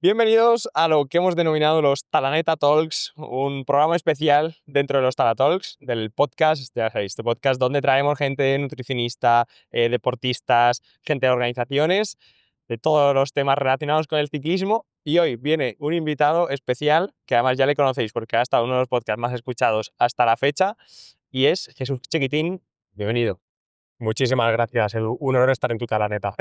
Bienvenidos a lo que hemos denominado los Talaneta Talks, un programa especial dentro de los Tala Talks del podcast, ya sabéis, este podcast donde traemos gente nutricionista, deportistas, gente de organizaciones, de todos los temas relacionados con el ciclismo. Y hoy viene un invitado especial, que además ya le conocéis porque ha estado uno de los podcasts más escuchados hasta la fecha, y es Jesús Chiquitín. Bienvenido. Muchísimas gracias, Edu. Un honor estar en tu talaneta.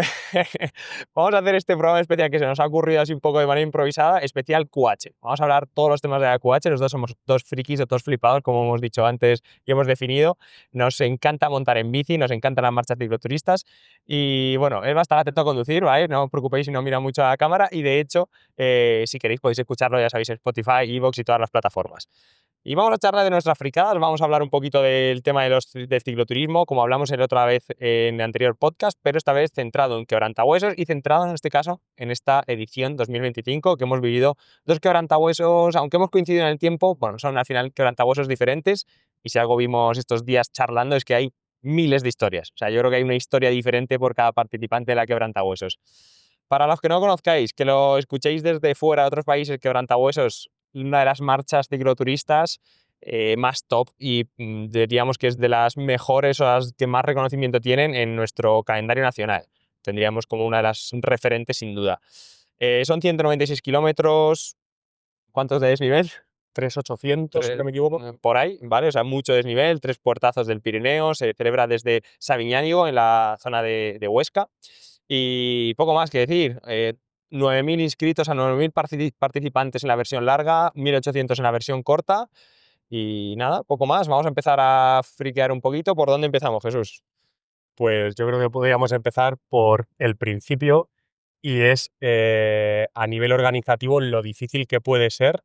Vamos a hacer este programa especial que se nos ha ocurrido así un poco de manera improvisada, especial QH. Vamos a hablar todos los temas de la QH. Los dos somos dos frikis o dos flipados, como hemos dicho antes y hemos definido. Nos encanta montar en bici, nos encantan las marchas cicloturistas y bueno, él va a estar atento a conducir, ¿vale? No os preocupéis si no mira mucho a la cámara y de hecho, si queréis podéis escucharlo, ya sabéis, en Spotify, iVoox y todas las plataformas. Y vamos a charlar de nuestras fricadas, vamos a hablar un poquito del tema del cicloturismo, como hablamos la otra vez en el anterior podcast, pero esta vez centrado en quebrantahuesos y centrado en este caso en esta edición 2025 que hemos vivido dos quebrantahuesos, aunque hemos coincidido en el tiempo, bueno, son al final quebrantahuesos diferentes y si algo vimos estos días charlando es que hay miles de historias. O sea, yo creo que hay una historia diferente por cada participante de la quebrantahuesos. Para los que no conozcáis, que lo escuchéis desde fuera de otros países, quebrantahuesos, una de las marchas cicloturistas más top y diríamos que es de las mejores o las que más reconocimiento tienen en nuestro calendario nacional. Tendríamos como una de las referentes sin duda. Son 196 kilómetros. ¿Cuántos de desnivel? 3.800, si no me equivoco. Por ahí, ¿vale? O sea, mucho desnivel, 3 puertazos del Pirineo, se celebra desde Sabiñánigo, en la zona de Huesca, y poco más que decir. 9.000 inscritos a 9.000 participantes en la versión larga, 1.800 en la versión corta, y nada, poco más. Vamos a empezar a friquear un poquito. ¿Por dónde empezamos, Jesús? Pues yo creo que podríamos empezar por el principio y es a nivel organizativo lo difícil que puede ser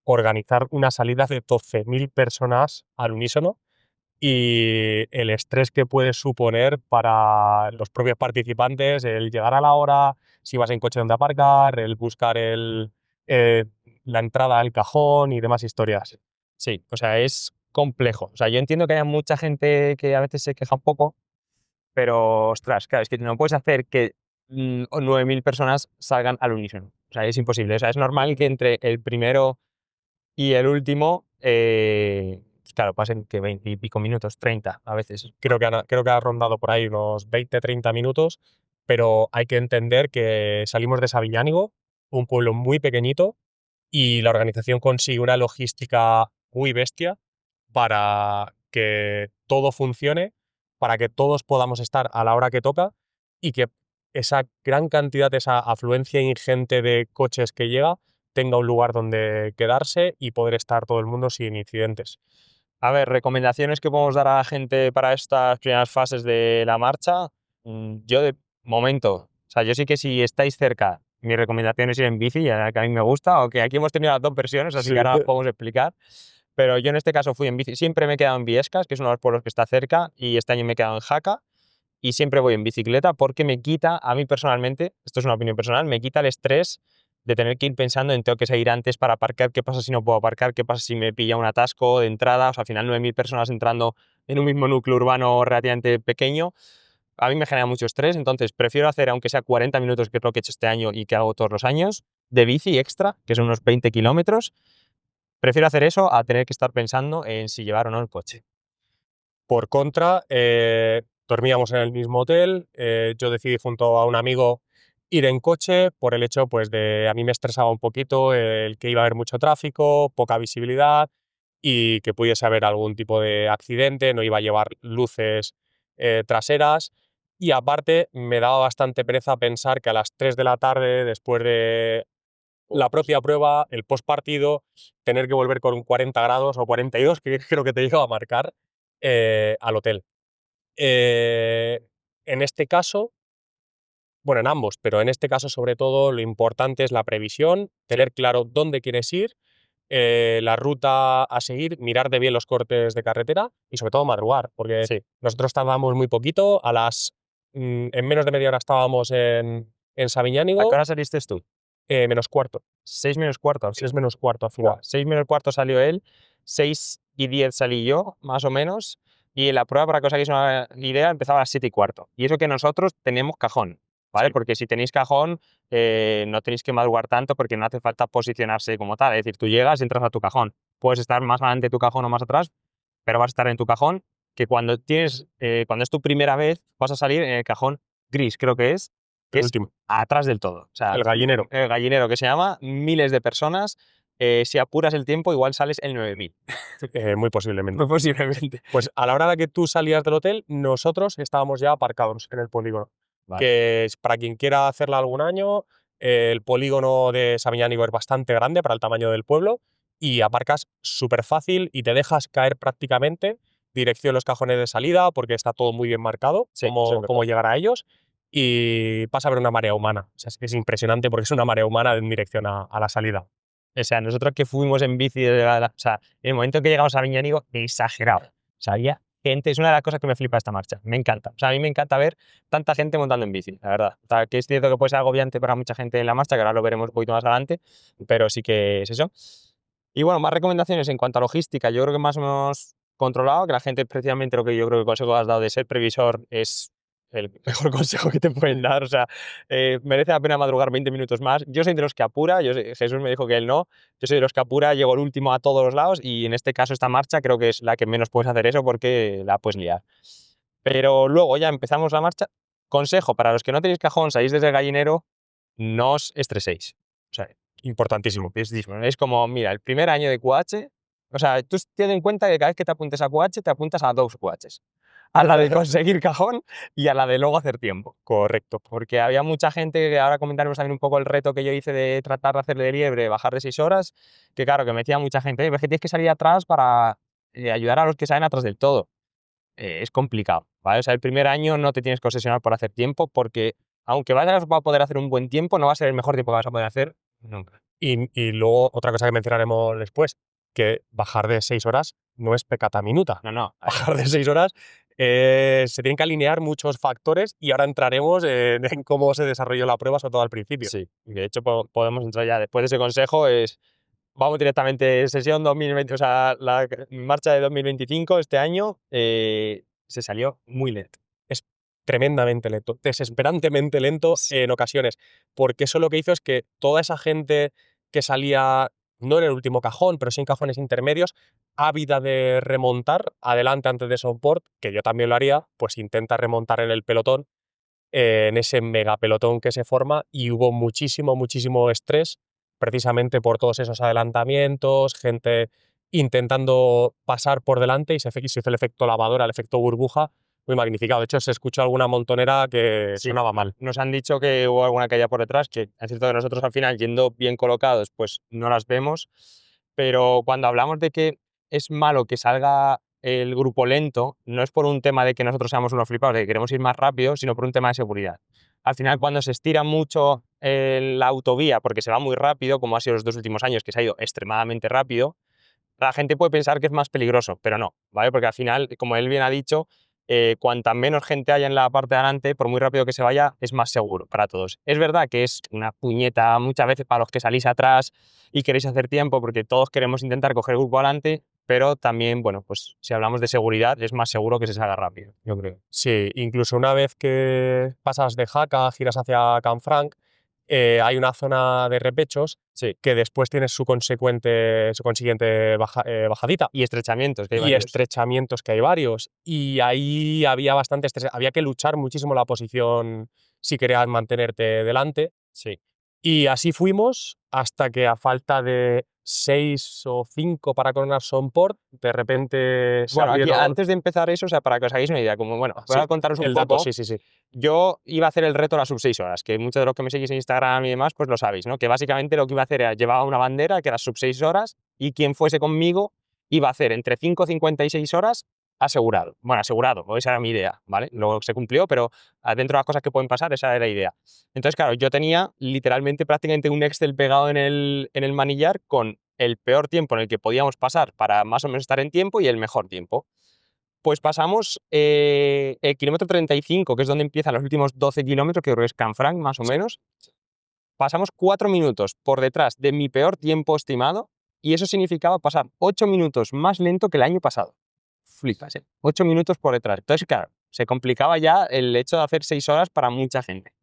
organizar una salida de 12.000 personas al unísono y el estrés que puede suponer para los propios participantes, el llegar a la hora, si vas en coche donde aparcar, el buscar eh, la entrada al cajón y demás historias. Sí, o sea, es complejo. O sea, yo entiendo que haya mucha gente que a veces se queja un poco, pero ostras, claro, es que no puedes hacer que 9.000 personas salgan al unísono. O sea, es imposible. O sea, es normal que entre el primero y el último, pues claro, pasen que 20 y pico minutos, 30 a veces. Creo que ha rondado por ahí unos 20-30 minutos, pero hay que entender que salimos de Sabiñánigo, un pueblo muy pequeñito, y la organización consigue una logística muy bestia para que todo funcione, para que todos podamos estar a la hora que toca y que esa gran cantidad, esa afluencia ingente de coches que llega, tenga un lugar donde quedarse y poder estar todo el mundo sin incidentes. A ver, recomendaciones que podemos dar a la gente para estas primeras fases de la marcha. Yo de momento, o sea, yo sí que si estáis cerca, mi recomendación es ir en bici, ya que a mí me gusta, aunque aquí hemos tenido las dos versiones, así que Sí. ahora las podemos explicar. Pero yo en este caso fui en bici, siempre me he quedado en Viescas, que es uno de los pueblos que está cerca, y este año me he quedado en Jaca, y siempre voy en bicicleta porque me quita, a mí personalmente, esto es una opinión personal, me quita el estrés de tener que ir pensando en tengo que salir antes para aparcar, qué pasa si no puedo aparcar, qué pasa si me pilla un atasco de entrada, o sea, al final 9.000 personas entrando en un mismo núcleo urbano relativamente pequeño, a mí me genera mucho estrés, entonces prefiero hacer, aunque sea 40 minutos, que es lo que he hecho este año y que hago todos los años, de bici extra, que son unos 20 kilómetros, prefiero hacer eso a tener que estar pensando en si llevar o no el coche. Por contra, dormíamos en el mismo hotel. Yo decidí junto a un amigo ir en coche por el hecho, pues, de a mí me estresaba un poquito el que iba a haber mucho tráfico, poca visibilidad y que pudiese haber algún tipo de accidente. No iba a llevar luces traseras y aparte me daba bastante pereza pensar que a las 3 de la tarde, después de la propia prueba, el postpartido, tener que volver con 40 grados o 42, que creo que te llegaba a marcar, al hotel. Eh, en este caso, bueno, en ambos, pero en este caso sobre todo lo importante es la previsión, tener claro dónde quieres ir, la ruta a seguir, mirarte bien los cortes de carretera y sobre todo madrugar, porque Sí. nosotros tardamos muy poquito, en menos de media hora estábamos en ¿A qué Sabiñánigo, hora saliste tú? menos cuarto, 6 menos cuarto al 6 final. menos cuarto al Buah, final. 6 menos cuarto salió él, 6:10 salí yo, más o menos, y la prueba, para que os hagáis una idea, empezaba a las 7:15. Y eso que nosotros tenemos cajón. ¿vale? Sí. Porque si tenéis cajón, no tenéis que madrugar tanto porque no hace falta posicionarse como tal. Es decir, tú llegas y entras a tu cajón. Puedes estar más adelante de tu cajón o más atrás, pero vas a estar en tu cajón, que cuando es tu primera vez, vas a salir en el cajón gris, creo que El es último. atrás del todo. O sea, El gallinero. el gallinero que se llama, miles de personas. Si apuras el tiempo, igual sales en 9000. Muy posiblemente. Muy posiblemente. Pues a la hora de que tú salías del hotel, nosotros estábamos ya aparcados en el polígono. Vale. Que para quien quiera hacerla algún año, el polígono de Sabiñánigo es bastante grande para el tamaño del pueblo y aparcas súper fácil y te dejas caer prácticamente dirección los cajones de salida porque está todo muy bien marcado, Sí, eso es verdad. cómo llegar a ellos y vas a ver una marea humana. O sea, es impresionante porque es una marea humana en dirección a la salida. O sea, nosotros que fuimos en bici, o sea, en el momento en que llegamos a Viñánigo, exagerado. O sea, había gente, es una de las cosas que me flipa esta marcha. Me encanta. O sea, a mí me encanta ver tanta gente montando en bici, la verdad. O sea, que es cierto que puede ser agobiante para mucha gente en la marcha, que ahora lo veremos un poquito más adelante, pero sí que es eso. Y bueno, más recomendaciones en cuanto a logística, yo creo que más o menos controlado, que la gente, precisamente lo que yo creo que el consejo que has dado de ser previsor es el mejor consejo que te pueden dar. O sea, merece la pena madrugar 20 minutos más. Yo soy de los que apura, Jesús me dijo que él no, yo soy de los que apura, llego el último a todos los lados y en este caso esta marcha creo que es la que menos puedes hacer eso porque la puedes liar. Pero luego ya empezamos la marcha. Consejo, para los que no tenéis cajón, salís desde el gallinero, no os estreséis. O sea, Importantísimo. es como, mira, el primer año de QH, o sea, tú ten en cuenta que cada vez que te apuntes a QH, te apuntas a dos QHs. A la de conseguir cajón y a la de luego hacer tiempo. Correcto. Porque había mucha gente, que ahora comentaremos también un poco el reto que yo hice de tratar de hacer de liebre, bajar de 6 horas, que claro, que me decía mucha gente, es que tienes que salir atrás para ayudar a los que salen atrás del todo. Es complicado, ¿vale? O sea, el primer año no te tienes que obsesionar por hacer tiempo porque aunque vayas a poder hacer un buen tiempo, no va a ser el mejor tiempo que vas a poder hacer nunca. Y luego otra cosa que mencionaremos después, que bajar de 6 horas no es pecata minuta. No, no. Bajar de 6 horas se tienen que alinear muchos factores y ahora entraremos en cómo se desarrolló la prueba, sobre todo al principio. Sí, de hecho podemos entrar ya. Después de ese consejo vamos directamente, sesión 2020, o sea, la marcha de 2025, este año, se salió muy lento. Es tremendamente lento, desesperantemente lento en ocasiones, porque eso lo que hizo es que toda esa gente que salía, no en el último cajón, pero sí en cajones intermedios, ávida de remontar adelante antes de support, que yo también lo haría, pues intenta remontar en el pelotón, en ese mega pelotón que se forma, y hubo muchísimo, muchísimo estrés, precisamente por todos esos adelantamientos, gente intentando pasar por delante y se hizo el efecto lavadora, el efecto burbuja, muy magnificado. De hecho, se escuchó alguna montonera que Sí, sonaba mal. nos han dicho que hubo alguna caída por detrás, que es cierto que nosotros al final, yendo bien colocados, pues no las vemos, pero cuando hablamos de que es malo que salga el grupo lento, no es por un tema de que nosotros seamos unos flipados, de que queremos ir más rápido, sino por un tema de seguridad. Al final, cuando se estira mucho la autovía, porque se va muy rápido, como ha sido los 2 últimos años, que se ha ido extremadamente rápido, la gente puede pensar que es más peligroso, pero no, ¿vale? Porque al final, como él bien ha dicho, cuanta menos gente haya en la parte de adelante, por muy rápido que se vaya, es más seguro para todos. Es verdad que es una puñeta muchas veces para los que salís atrás y queréis hacer tiempo, porque todos queremos intentar coger el grupo adelante, pero también, bueno, pues si hablamos de seguridad, es más seguro que se salga rápido, yo creo. Sí, incluso una vez que pasas de Jaca, giras hacia Canfranc, hay una zona de repechos Sí. que después tienes su consiguiente bajadita. Y estrechamientos, que hay Y varios. estrechamientos, que hay varios. Y ahí había bastante estrés. Había que luchar muchísimo la posición si querías mantenerte delante. Sí. Y así fuimos hasta que a falta de 6 o 5 para coronar Sonport, de repente se Bueno, aquí abrieron. antes de empezar eso, o sea, para que os hagáis una idea, como bueno, voy Sí, a contaros un el poco. dato, sí, sí, sí. Yo iba a hacer el reto a las sub 6 horas, que muchos de los que me seguís en Instagram y demás, pues lo sabéis, ¿no? Que básicamente lo que iba a hacer era llevar una bandera que era sub 6 horas y quien fuese conmigo iba a hacer entre 5:56 horas asegurado. Bueno, asegurado, o esa era mi idea, ¿vale? Luego se cumplió, pero dentro de las cosas que pueden pasar, esa era la idea. Entonces, claro, yo tenía literalmente prácticamente un Excel pegado en el manillar con el peor tiempo en el que podíamos pasar para más o menos estar en tiempo y el mejor tiempo. Pues pasamos el kilómetro 35, que es donde empiezan los últimos 12 kilómetros, que creo que es Canfranc, más o menos. Pasamos 4 minutos por detrás de mi peor tiempo estimado y eso significaba pasar 8 minutos más lento que el año pasado. Flipas, 8 minutos por detrás. Entonces, claro, se complicaba ya el hecho de hacer 6 horas para mucha gente.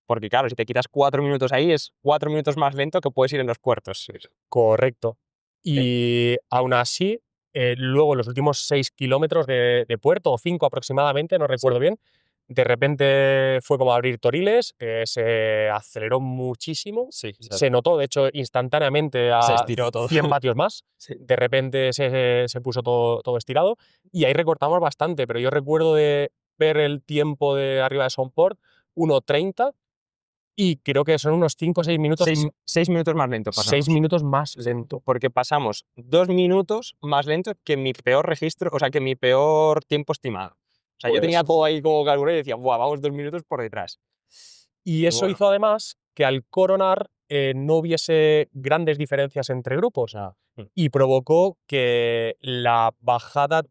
Porque claro, si te quitas 4 minutos ahí, es 4 minutos más lento que puedes ir en los puertos. Correcto. Y aún así, luego los últimos 6 kilómetros de puerto, o 5 aproximadamente, no recuerdo bien, de repente fue como abrir toriles, se aceleró muchísimo, Sí, se notó, de hecho, instantáneamente se a estiró todo. 100 vatios más, Sí. de repente se puso todo estirado y ahí recortamos bastante, pero yo recuerdo de ver el tiempo de arriba de Somport, 1:30, y creo que son unos 5 o 6 minutos, 6 minutos más lento 6 pasamos. minutos más lento. Porque pasamos 2 minutos más lento que mi peor registro, o sea, que mi peor tiempo estimado. O sea, yo Pues tenía todo ahí como calculado y decía, buah, vamos 2 minutos por detrás. Y eso Bueno. hizo además que al coronar no hubiese grandes diferencias entre grupos y provocó que la bajada,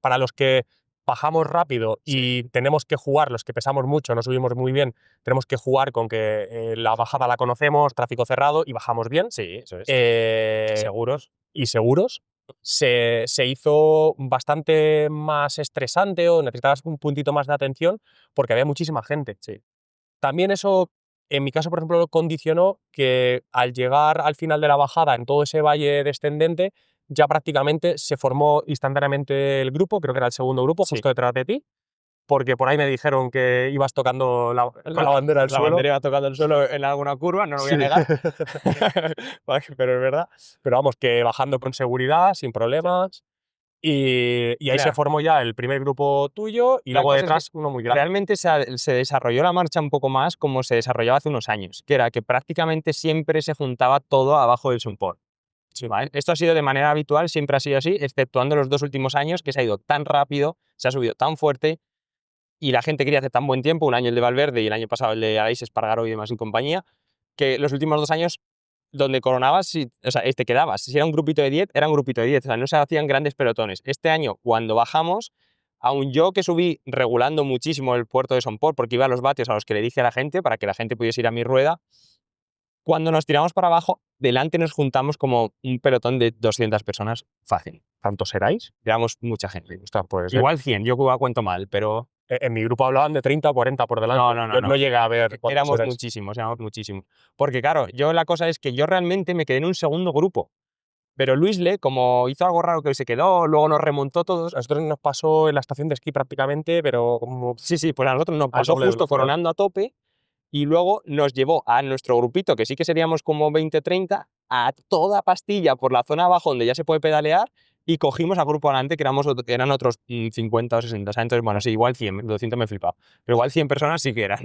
para los que bajamos rápido y tenemos que jugar, los que pesamos mucho, no subimos muy bien, tenemos que jugar con que la bajada la conocemos, tráfico cerrado y bajamos bien. Sí, eso es. Seguros. Y seguros. Se hizo bastante más estresante o necesitabas un puntito más de atención porque había muchísima gente. Sí. También eso, en mi caso, por ejemplo, condicionó que al llegar al final de la bajada, en todo ese valle descendente, ya prácticamente se formó instantáneamente el grupo, creo que era el segundo grupo, Sí. justo detrás de ti, porque por ahí me dijeron que ibas tocando con la bandera del La suelo. bandera iba tocando el suelo en alguna curva, no lo voy a Sí. negar. Pero es verdad. Pero vamos, que bajando con seguridad, sin problemas. Y ahí se Claro. formó ya el primer grupo tuyo y La luego cosa es detrás uno muy grande. Realmente se desarrolló la marcha un poco más como se desarrollaba hace unos años, que era que prácticamente siempre se juntaba todo abajo del Somport. Sí. ¿Vale? Esto ha sido de manera habitual, siempre ha sido así, exceptuando los 2 últimos años, que se ha ido tan rápido, se ha subido tan fuerte y la gente quería hacer tan buen tiempo, un año el de Valverde y el año pasado el de Aleix Espargaró y demás y compañía, que los últimos 2 años donde coronabas, o sea, te quedabas. Si era un grupito de 10, era un grupito de 10, o sea, no se hacían grandes pelotones. Este año, cuando bajamos, aún yo que subí regulando muchísimo el puerto de Somport, porque iba a los vatios a los que le dije a la gente, para que la gente pudiese ir a mi rueda, cuando nos tiramos para abajo, delante nos juntamos como un pelotón de 200 personas fácil. ¿Tantos erais? Éramos mucha gente. Ostras, pues Igual 100, yo cuento mal, pero en mi grupo hablaban de 30 o 40 por delante. no. Yo no llegué a ver cuántos erais. Éramos muchísimos. Porque claro, la cosa es que yo realmente me quedé en un segundo grupo. Pero Luisle, como hizo algo raro que se quedó, luego nos remontó todos. A nosotros nos pasó en la estación de esquí prácticamente, pero como Sí, pues a nosotros nos al pasó doble de justo velocidad. coronando a tope y luego nos llevó a nuestro grupito, que sí que seríamos como 20-30, a toda pastilla por la zona abajo donde ya se puede pedalear y cogimos al grupo adelante que eran otros 50 o 60. O sea, entonces, bueno, sí, igual 100, 200 me he flipado. Pero igual 100 personas sí que eran.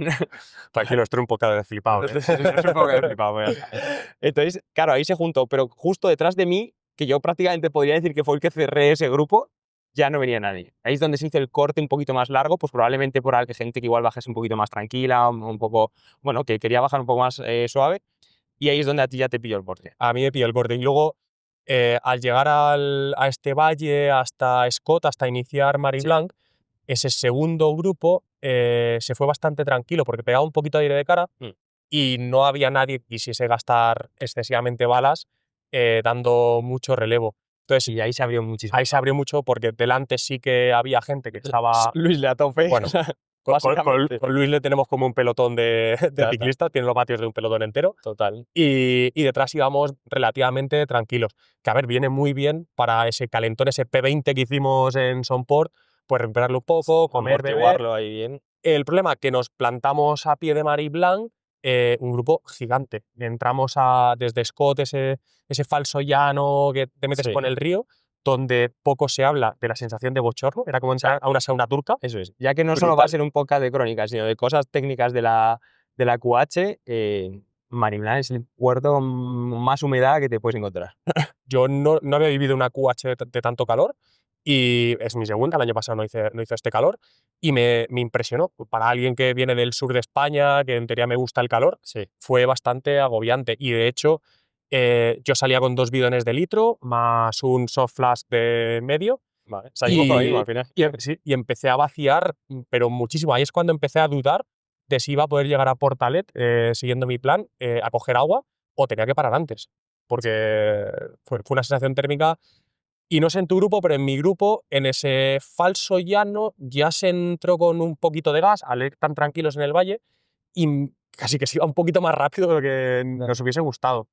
Tranquilo, estoy un poco de flipado. Es un poco de flipado, pues ya está. Entonces, claro, ahí se juntó, pero justo detrás de mí, que yo prácticamente podría decir que fue el que cerré ese grupo, ya no venía nadie. Ahí es donde se hizo el corte un poquito más largo, pues probablemente por gente que igual bajase un poquito más tranquila, un poco, bueno, que quería bajar un poco más suave, y ahí es donde a ti ya te pilló el borde. A mí me pilló el borde. Y luego, al llegar a este valle, hasta Scott, hasta iniciar Marie Blanc, ese segundo grupo se fue bastante tranquilo porque pegaba un poquito de aire de cara y no había nadie que quisiese gastar excesivamente balas dando mucho relevo. Entonces, Y ahí se abrió muchísimo. ahí se abrió mucho porque delante sí que había gente que estaba... Luis le a tope. Bueno, básicamente. con Luis le tenemos como un pelotón de Ya ciclistas, tiene los vatios de un pelotón entero. Total. Y detrás íbamos relativamente tranquilos. Que a ver, viene muy bien para ese calentón, ese P20 que hicimos en Somport, pues recuperarlo un poco, comer, beber. Amortiguarlo ahí bien. El problema es que nos plantamos a pie de Marie Blanc, un grupo gigante. Entramos desde Scott, ese falso llano que te metes Sí. con el río, donde poco se habla de la sensación de bochorno. Era como entrar a una sauna turca. Eso es. Ya que no solo va a ser un podcast de crónicas, sino de cosas técnicas de la QH, Marie Blanc es el puerto con más humedad que te puedes encontrar. Yo no había vivido una QH de tanto calor y es mi segunda, el año pasado no hizo este calor y me impresionó. Para alguien que viene del sur de España, que en teoría me gusta el calor, Sí. fue bastante agobiante y de hecho yo salía con 2 bidones de litro más un soft flask de medio. Vale. Salimos con lo mismo al final. Y empecé a vaciar, pero muchísimo. Ahí es cuando empecé a dudar de si iba a poder llegar a Portalet siguiendo mi plan, a coger agua o tenía que parar antes. Porque fue una sensación térmica. Y no sé en tu grupo, pero en mi grupo, en ese falso llano, ya se entró con un poquito de gas, al ir tan tranquilos en el valle, y casi que se iba un poquito más rápido de lo que nos hubiese gustado.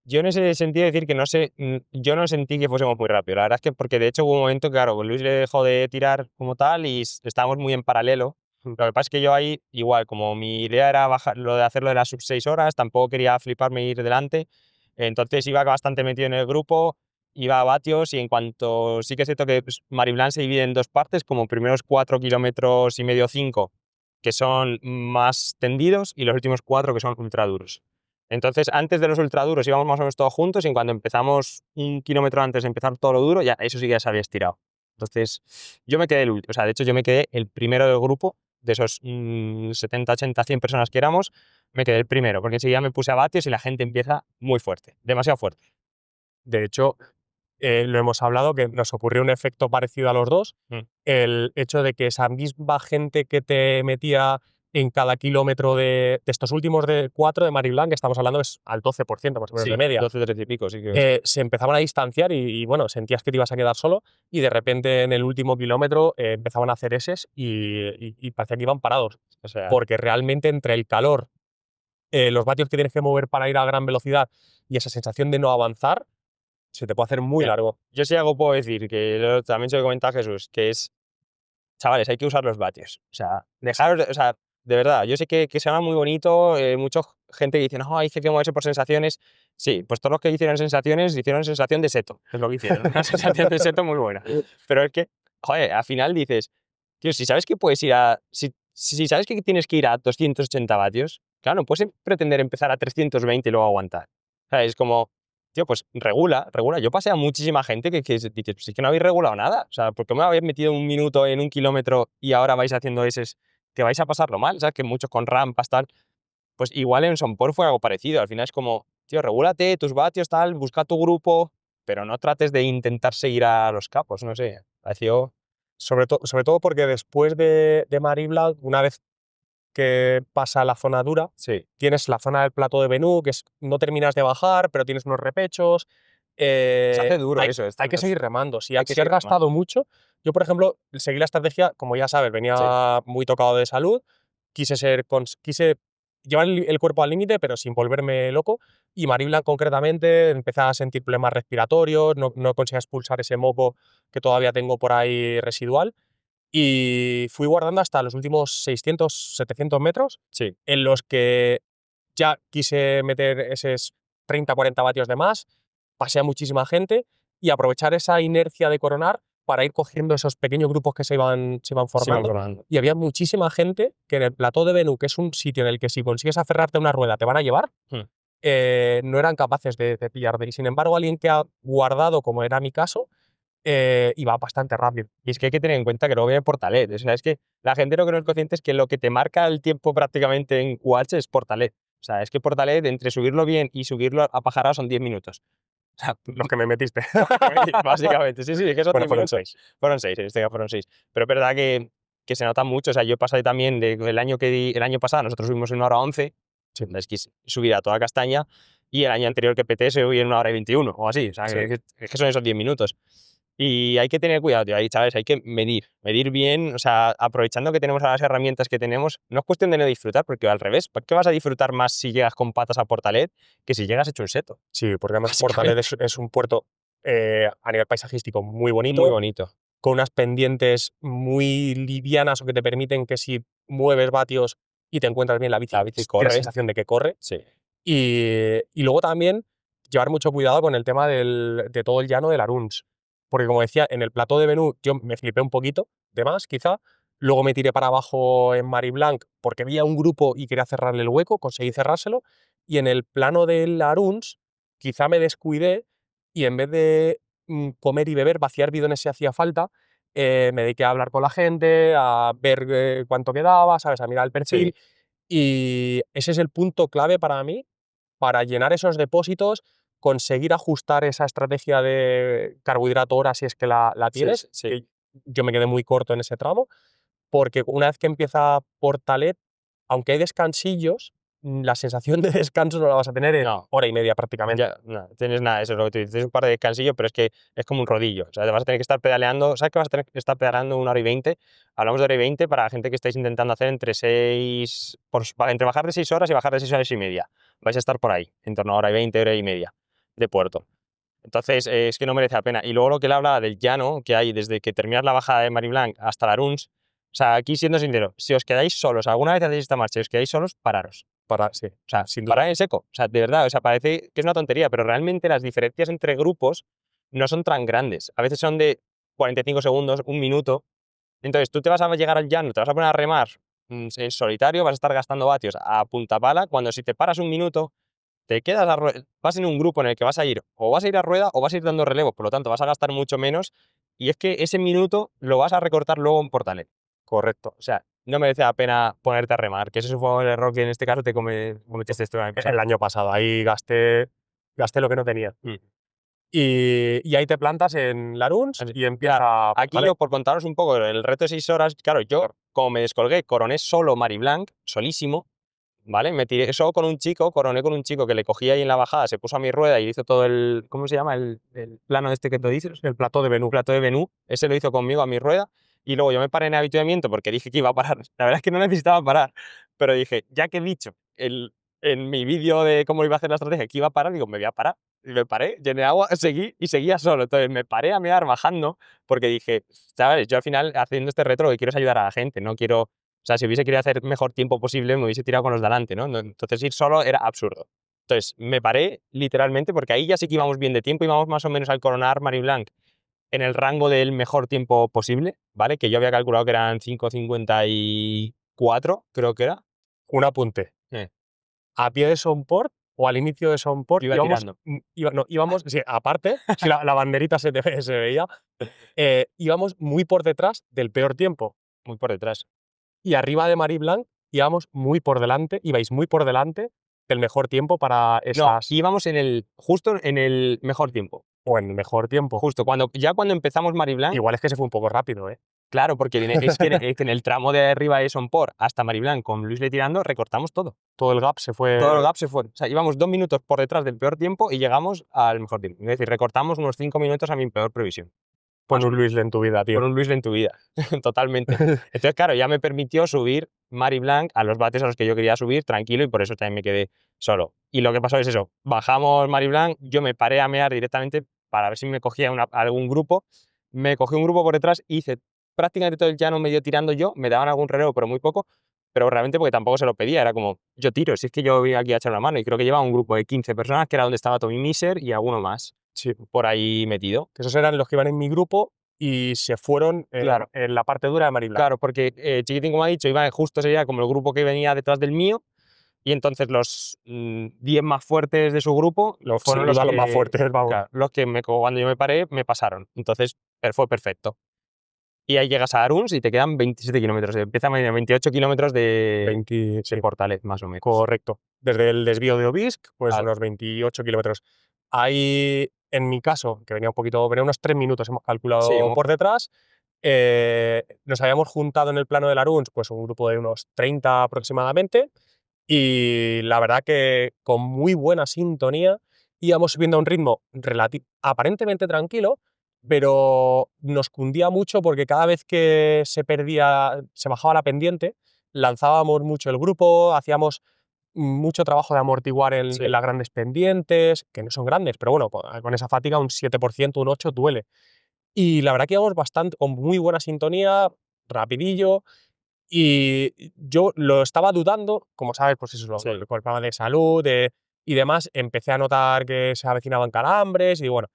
Yo en ese sentido decir que no sé, yo no sentí que fuésemos muy rápido. La verdad es que porque de hecho hubo un momento que, claro, Luis le dejó de tirar como tal y estábamos muy en paralelo. Lo que pasa es que yo ahí, igual, como mi idea era bajar, lo de hacerlo de las sub 6 horas, tampoco quería fliparme e ir delante. Entonces iba bastante metido en el grupo, iba a vatios y en cuanto sí que es cierto que pues, Mariblan se divide en dos partes, como primeros 4,5 kilómetros, 5, que son más tendidos y los últimos 4 que son ultra duros. Entonces, antes de los ultraduros íbamos más o menos todos juntos y en cuanto empezamos 1 kilómetro antes de empezar todo lo duro, ya eso sí que ya se había estirado. Entonces, yo me quedé el último, o sea, de hecho yo me quedé el primero del grupo, de esos 70, 80, 100 personas que éramos, me quedé el primero, porque enseguida me puse a vatios y la gente empieza muy fuerte, demasiado fuerte. De hecho, lo hemos hablado, que nos ocurrió un efecto parecido a los dos. Mm. El hecho de que esa misma gente que te metía en cada kilómetro de estos últimos 4 de Mariblanc, que estamos hablando es al 12% más o menos de media, 12, 13 y pico, sí que se empezaban a distanciar y, bueno, sentías que te ibas a quedar solo y de repente en el último kilómetro empezaban a hacer eses y parecía que iban parados. o sea, Porque realmente entre el calor, los vatios que tienes que mover para ir a gran velocidad y esa sensación de no avanzar, se te puede hacer muy mira, largo. yo sí algo puedo decir, que también se lo comenta a Jesús, que es, chavales, hay que usar los vatios. O sea, dejaros, o sea, de verdad, yo sé que suena muy bonito, mucha gente que dice, no, hay que moverse por sensaciones. Sí, pues todos los que hicieron sensación de seto, es lo que hicieron, una sensación de seto muy buena. Pero es que, joder, al final dices, tío, si sabes que puedes ir a, si sabes que tienes que ir a 280 vatios, claro, no puedes pretender empezar a 320 y luego aguantar. O sea, es como, tío, pues regula, regula. Yo pasé a muchísima gente que dices, pues es que no habéis regulado nada. O sea, ¿por qué me habéis metido 1 minuto en 1 kilómetro y ahora vais haciendo ese, que vais a pasarlo mal? ¿Sabes? Que muchos con rampas, tal. Pues igual en Somport fue algo parecido. Al final es como, tío, regúlate, tus vatios, tal, busca tu grupo, pero no trates de intentar seguir a los capos, no sé. Pareció, Sobre todo porque después de Maribla, una vez que pasa la zona dura, sí, tienes la zona del plato de Benú, que no terminas de bajar, pero tienes unos repechos. se hace duro Hay, eso. hay que seguir remando. Si, Hay que si has seguir remando. gastado mucho, yo, por ejemplo, seguí la estrategia, como ya sabes, Sí, venía muy tocado de salud, quise llevar el cuerpo al límite, pero sin volverme loco. Y Mariblan, concretamente, empecé a sentir problemas respiratorios, no conseguía expulsar ese moco que todavía tengo por ahí residual. Y fui guardando hasta los últimos 600, 700 metros, sí, en los que ya quise meter esos 30, 40 vatios de más, pasé a muchísima gente y aprovechar esa inercia de coronar para ir cogiendo esos pequeños grupos que se iban sí me formando. acuerdo. Y había muchísima gente que en el plató de Benú, que es un sitio en el que si consigues aferrarte a una rueda te van a llevar, Hmm. no eran capaces de pillarte. Y sin embargo, alguien que ha guardado, como era mi caso, iba bastante rápido. Y es que hay que tener en cuenta que luego viene Portalet. O sea, es que la gente lo que no es consciente es que lo que te marca el tiempo prácticamente en QH es Portalet. O sea, es que Portalet, entre subirlo bien y subirlo a pajarado son 10 minutos. O sea, Los que me metiste. básicamente, sí, sí, es que son Bueno, 10 fueron minutos. 6. Fueron 6, en este caso fueron 6. Pero es verdad que se nota mucho. O sea, yo pasé también el año el año pasado, nosotros subimos en 1 hora 11, Sí, es que subir a toda castaña, y el año anterior que PT se subí en 1 hora 21 o así. O sea, sí. es que son esos 10 minutos. Y hay que tener cuidado, tío. Ahí, ¿sabes? Hay que medir bien, o sea, aprovechando que tenemos las herramientas que tenemos, no es cuestión de no disfrutar, porque al revés, ¿por qué vas a disfrutar más si llegas con patas a Portalet que si llegas hecho un seto? Sí, porque además Portalet Básicamente. es un puerto a nivel paisajístico muy Muy bonito, bonito. con unas pendientes muy livianas o que te permiten que si mueves vatios y te encuentras bien la bici, La bici tienes la corre. sensación de que corre. Sí. Y luego también llevar mucho cuidado con el tema de todo el llano del Aruns. Porque como decía, en el plató de Benú yo me flipé un poquito, de más quizá. Luego me tiré para abajo en Mariblanc porque había un grupo y quería cerrarle el hueco, conseguí cerrárselo. Y en el plano del Aruns quizá me descuidé y en vez de comer y beber, vaciar bidones si hacía falta, me dediqué a hablar con la gente, a ver cuánto quedaba, ¿sabes? A mirar el Sí. perfil. Y ese es el punto clave para mí, para llenar esos depósitos, conseguir ajustar esa estrategia de carbohidrato hora si es que la Sí, sí, tienes, sí. que yo me quedé muy corto en ese tramo, porque una vez que empieza Portalet, aunque hay descansillos, la sensación de descanso no la vas a tener en No. hora y media prácticamente. Ya, no, tienes nada, eso es lo que tú dices. Tienes un par de descansillos, pero es que es como un rodillo. O sea, te vas a tener que estar pedaleando. ¿Sabes que vas a tener que estar pedaleando 1 hora y 20? Hablamos de hora y 20 para la gente que estáis intentando hacer entre 6, entre bajar de 6 horas y bajar de 6 horas y media. Vais a estar por ahí, en torno a hora y 20, hora y media de puerto. Entonces, es que no merece la pena. Y luego lo que él habla del llano que hay desde que terminas la bajada de Mariblanc hasta la Aruns. O sea, aquí siendo sincero, si os quedáis solos, alguna vez hacéis esta marcha y os quedáis solos, pararos. Sí, O sea, sin duda. parar en seco. O sea, de verdad, o sea, parece que es una tontería, pero realmente las diferencias entre grupos no son tan grandes. A veces son de 45 segundos, 1 minuto. Entonces, tú te vas a llegar al llano, te vas a poner a remar solitario, vas a estar gastando vatios a punta pala, cuando si te paras 1 minuto, te quedas vas en un grupo en el que vas a ir o vas a ir a rueda o vas a ir dando relevos, por lo tanto vas a gastar mucho menos y es que ese minuto lo vas a recortar luego en Portalet. Correcto. O sea, no merece la pena ponerte a remar, que ese fue el error que en este caso te cometiste tú el año pasado. El año pasado, ahí gasté lo que no tenía. Mm. Y ahí te plantas en Laruns y empieza. Aquí ¿vale? yo, por contaros un poco, el reto de 6 horas, claro, yo, como me descolgué, coroné solo Mariblanc, solísimo, ¿vale? Me tiré solo con un chico, coroné con un chico que le cogí ahí en la bajada, se puso a mi rueda y hizo todo el, ¿cómo se llama? El plano este que tú dices, El plató de Benú. plato de Benú, ese lo hizo conmigo a mi rueda, y luego yo me paré en avituallamiento porque dije que iba a parar. La verdad es que no necesitaba parar, pero dije, ya que he dicho en mi vídeo de cómo iba a hacer la estrategia que iba a parar, digo, me voy a parar. Y me paré, llené agua, seguí y seguía solo. Entonces me paré a mear bajando porque dije, ¿sabes? Yo al final haciendo este reto lo que quiero es ayudar a la gente, no quiero. O sea, si hubiese querido hacer mejor tiempo posible, me hubiese tirado con los de delante, ¿no? Entonces ir solo era absurdo. Entonces me paré literalmente porque ahí ya sí que íbamos bien de tiempo, íbamos más o menos al coronar Mariblanc en el rango del mejor tiempo posible, ¿vale? Que yo había calculado que eran 5:54, creo que era. Un apunte. Eh, A pie de Somport o al inicio de Somport Iba íbamos, tirando. no, íbamos, sí, aparte, si la banderita se veía, íbamos muy por detrás del peor tiempo. Muy por detrás. Y arriba de Marie Blanc íbamos muy por delante, ibais muy por delante del mejor tiempo para No, esas. íbamos justo en el mejor tiempo. O en el mejor tiempo. Justo, cuando empezamos Mariblanc, Igual es que se fue un poco rápido, ¿eh? claro, porque es que en el tramo de arriba de Somport hasta Mariblanc, con Luis Le tirando, recortamos todo. Todo el gap se fue. Todo el gap se fue. O sea, íbamos 2 minutos por detrás del peor tiempo y llegamos al mejor tiempo. Es decir, recortamos unos 5 minutos a mi peor previsión. Pon un Luis en tu vida, tío. Por un Luis en tu vida, totalmente. Entonces, claro, ya me permitió subir Mariblanc a los bates a los que yo quería subir tranquilo y por eso también me quedé solo. Y lo que pasó es eso, bajamos Mariblanc, yo me paré a mear directamente para ver si me cogía algún grupo, me cogí un grupo por detrás, hice prácticamente todo el llano medio tirando yo, me daban algún relevo, pero muy poco, pero realmente porque tampoco se lo pedía, era como, yo tiro, si es que yo vine aquí a echar la mano y creo que llevaba un grupo de 15 personas, que era donde estaba Tommy Miser y alguno más Sí. por ahí metido. Que esos eran los que iban en mi grupo y se fueron Claro. en la parte dura de Marie Blanc. Claro, porque Chiquitín, como ha dicho, iba justo sería como el grupo que venía detrás del mío, y entonces los 10 más fuertes de su grupo fueron Sin duda los más fuertes, vamos. claro, los que cuando yo me paré me pasaron. Entonces fue perfecto. Y ahí llegas a Aruns y te quedan 27 kilómetros. Empieza a 28 kilómetros de Sí, Portalet, más o menos. correcto. Desde el desvío de Obisc, pues Vale. unos 28 kilómetros. Ahí, en mi caso, que venía unos 3 minutos, hemos calculado Sí, por detrás, nos habíamos juntado en el plano de Laruns, pues un grupo de unos 30 aproximadamente, y la verdad que con muy buena sintonía íbamos subiendo a un ritmo aparentemente tranquilo, pero nos cundía mucho porque cada vez que se bajaba la pendiente, lanzábamos mucho el grupo, hacíamos mucho trabajo de amortiguar sí. en las grandes pendientes, que no son grandes, pero bueno, con esa fatiga un 7%, un 8% duele. Y la verdad que íbamos bastante, con muy buena sintonía, rapidillo, y yo lo estaba dudando, como sabes, pues eso, Sí. con el problema de salud y demás, empecé a notar que se avecinaban calambres y bueno,